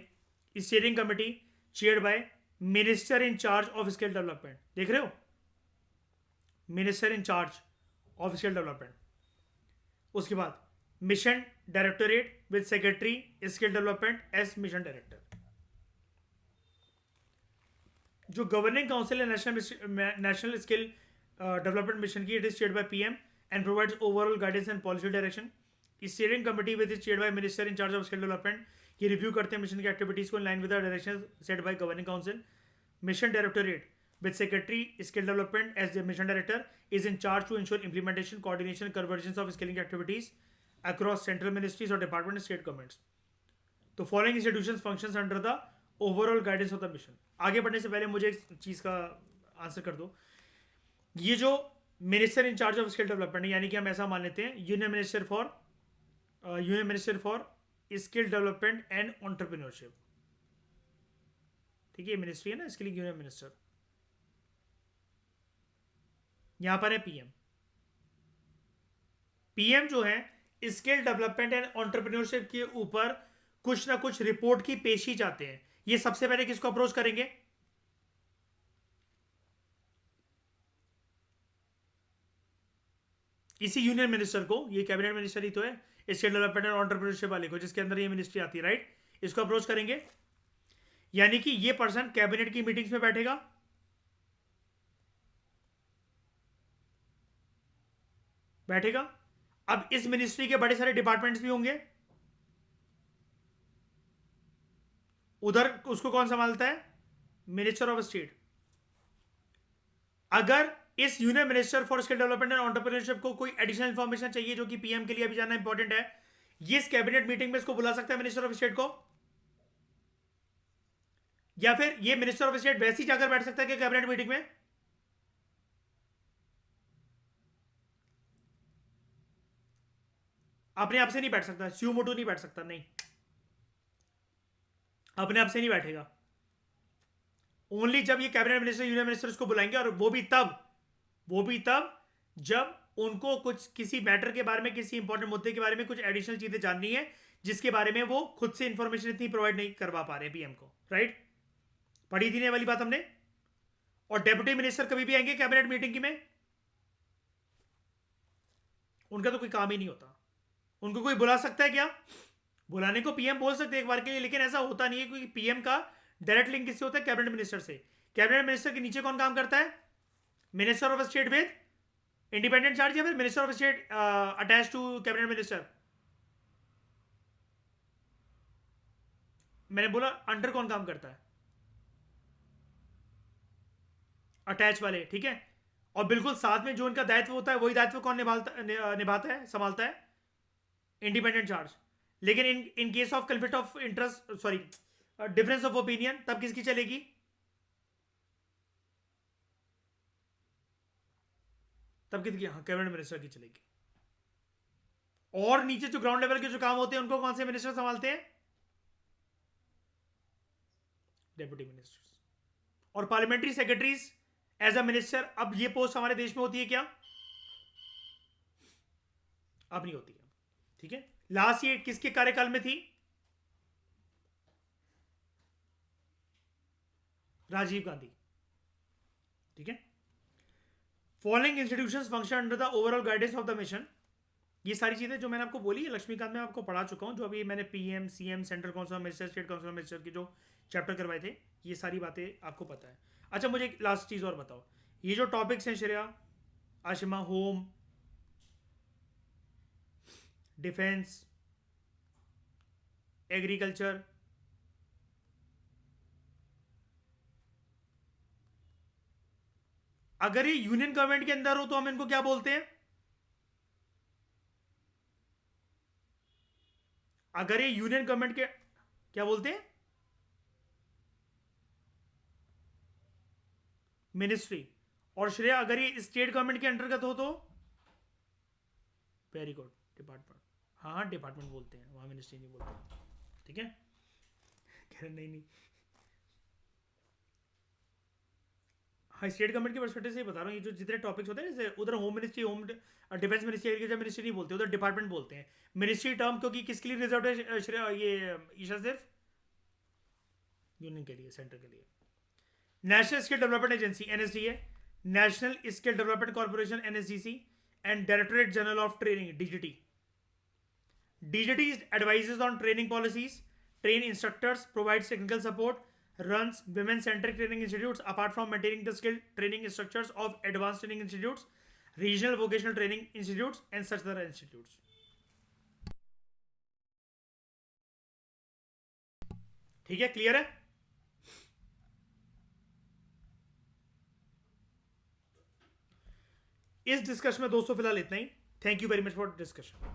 [SPEAKER 1] Steering committee chaired by minister in charge of skill development. देख रहे हो, minister in charge of skill development. उसके बाद mission directorate with secretary skill development S mission director. जो governing council है नेशनल स्किल डेवलपमेंट मिशन की, it is chaired by PM and provides overall guidance and policy direction. Steering committee with is chaired by minister in charge of skill development, ये review करते हैं mission की activities को in line with the direction set by governing council. Mission directorate with secretary skill development as the mission director is in charge to ensure implementation, coordination, convergence of skilling activities across central ministries or department and state governments. तो following institutions functions under the overall guidance of the mission. आगे बढ़ने से पहले मुझे एक चीज का answer कर दो। ये जो minister in charge of skill development, यानी कि हम ऐसा मान लेते हैं union minister for skill development and entrepreneurship. ठीक है, मिनिस्ट्री है ना, इसके लिए यूनियन मिनिस्टर। यहां पर है पीएम। पीएम जो है स्किल डेवलपमेंट एंड एंटरप्रेन्योरशिप के ऊपर कुछ ना कुछ रिपोर्ट की पेशी चाहते हैं। ये सबसे पहले किसको अप्रोच करेंगे? इसी यूनियन मिनिस्टर को, ये कैबिनेट मिनिस्टर ही तो है स्किल डेवलपमेंट एंड एंटरप्रेन्योरशिप वाले को, जिसके अंदर ये मिनिस्ट्री आती है, राइट? इसको अप्रोच करेंगे, यानी कि ये पर्सन कैबिनेट की मीटिंग्स में बैठेगा, अब इस मिनिस्ट्री के बड़े सारे डिपार्टमेंट्स भी होंगे, उधर उसको कौन संभालता है? Minister of state. अगर इस union minister for skill development and entrepreneurship को कोई एडिशनल इंफॉर्मेशन चाहिए जो कि पीएम के लिए अभी जाना इंपॉर्टेंट है, ये इस कैबिनेट मीटिंग में इसको बुला सकता है मिनिस्टर ऑफ स्टेट को, या फिर ये मिनिस्टर ऑफ स्टेट वैसे ही जाकर बैठ सकता है कि कैबिनेट मीटिंग में? अपने आप से नहीं बैठ सकता, स्यू मोटू नहीं बैठ सकता, नहीं, अपने आप से नहीं बैठेगा। ओनली जब ये कैबिनेट मिनिस्टर यूनियन मिनिस्टर उसको बुलाएंगे, और वो भी तब जब उनको कुछ किसी मैटर के बारे में, किसी इंपॉर्टेंट मुद्दे के बारे में कुछ एडिशनल चीजें जाननी है, जिसके बारे में वो खुद से इंफॉर्मेशन इतनी प्रोवाइड नहीं करवा पा रहे पीएम को, राइट? पढ़ी थी ना वाली बात हमने। और डेप्यूटी मिनिस्टर कभी भी आएंगे कैबिनेट मीटिंग में? उनका तो कोई काम ही नहीं होता। उनको कोई बुला सकता है क्या? बुलाने को पीएम बोल सकते हैं एक बार के लिए, लेकिन ऐसा होता नहीं है, क्योंकि पीएम का डायरेक्ट लिंक किससे होता है? कैबिनेट मिनिस्टर से। कैबिनेट मिनिस्टर के नीचे कौन काम करता है? Minister of state with independent charge, या फिर minister of state attach to cabinet minister? मैंने बोला अंडर कौन काम करता है? अटैच वाले, ठीक है। और बिल्कुल साथ में जो इनका दायित्व होता है, वही दायित्व कौन निभाता है, संभालता है? Independent charge. लेकिन in case of conflict of interest, sorry, difference of opinion, तब किसकी चलेगी? तब किसकी? हाँ, कैबिनेट मिनिस्टर की चलेगी। और नीचे जो ग्राउंड लेवल के जो काम होते हैं, उनको कौन से मिनिस्टर संभालते हैं? Deputy ministers. और parliamentary secretaries as a minister, अब ये पोस्ट हमारे देश में होती है क्या? अब नहीं होती है, ठीक है। लास्ट ये किसके कार्यकाल में थी? राजीव गांधी, ठीक है। Following institutions function under the overall guidance of the mission. ये सारी चीज़ें जो मैंने आपको बोली, लक्ष्मीकांत में आपको पढ़ा चुका हूँ, जो अभी मैंने PM CM central council of minister state council of minister की जो चैप्टर करवाए थे, ये सारी बातें आपको पता है। अच्छा, मुझे एक लास्ट चीज़ और बताओ, ये जो टॉपिक्स हैं Shreya, Ashima, home, defence, agriculture, अगर ये यूनियन गवर्नमेंट के अंदर हो तो हम इनको क्या बोलते हैं? अगर ये यूनियन गवर्नमेंट के, क्या बोलते हैं? मिनिस्ट्री। और श्रेया, अगर ये स्टेट गवर्नमेंट के अंतर्गत हो तो? Very good, department. हाँ हाँ, डिपार्टमेंट बोलते हैं, वहाँ मिनिस्ट्री नहीं बोलते। ठीक है, कह रहे नहीं नहीं। हाँ, स्टेट गवर्नमेंट के परस्पेक्टिव से ही बता रहा हूँ, ये जो जितने टॉपिक्स होते हैं, जैसे उधर home ministry, home defence ministry, agriculture ministry नहीं बोलते, उधर डिपार्टमेंट बोलते हैं। मिनिस्ट्री टर्म क्योंकि किसके लिए रिजर्व है श्रेया, ये ईशा, सिर्फ यूनियन के लिए, सेंटर के लिए। National skill development agency NSDA, national skill development corporation NSDC, and directorate general of training DGT. DJT advises on training policies, train instructors, provides technical support, runs women-centric training institutes apart from maintaining the skilled training structures of advanced training institutes, regional vocational training institutes, and such other institutes. ठीक है, clear है? इस discussion में दोस्तों फिलहाल इतना ही। Thank you very much for discussion.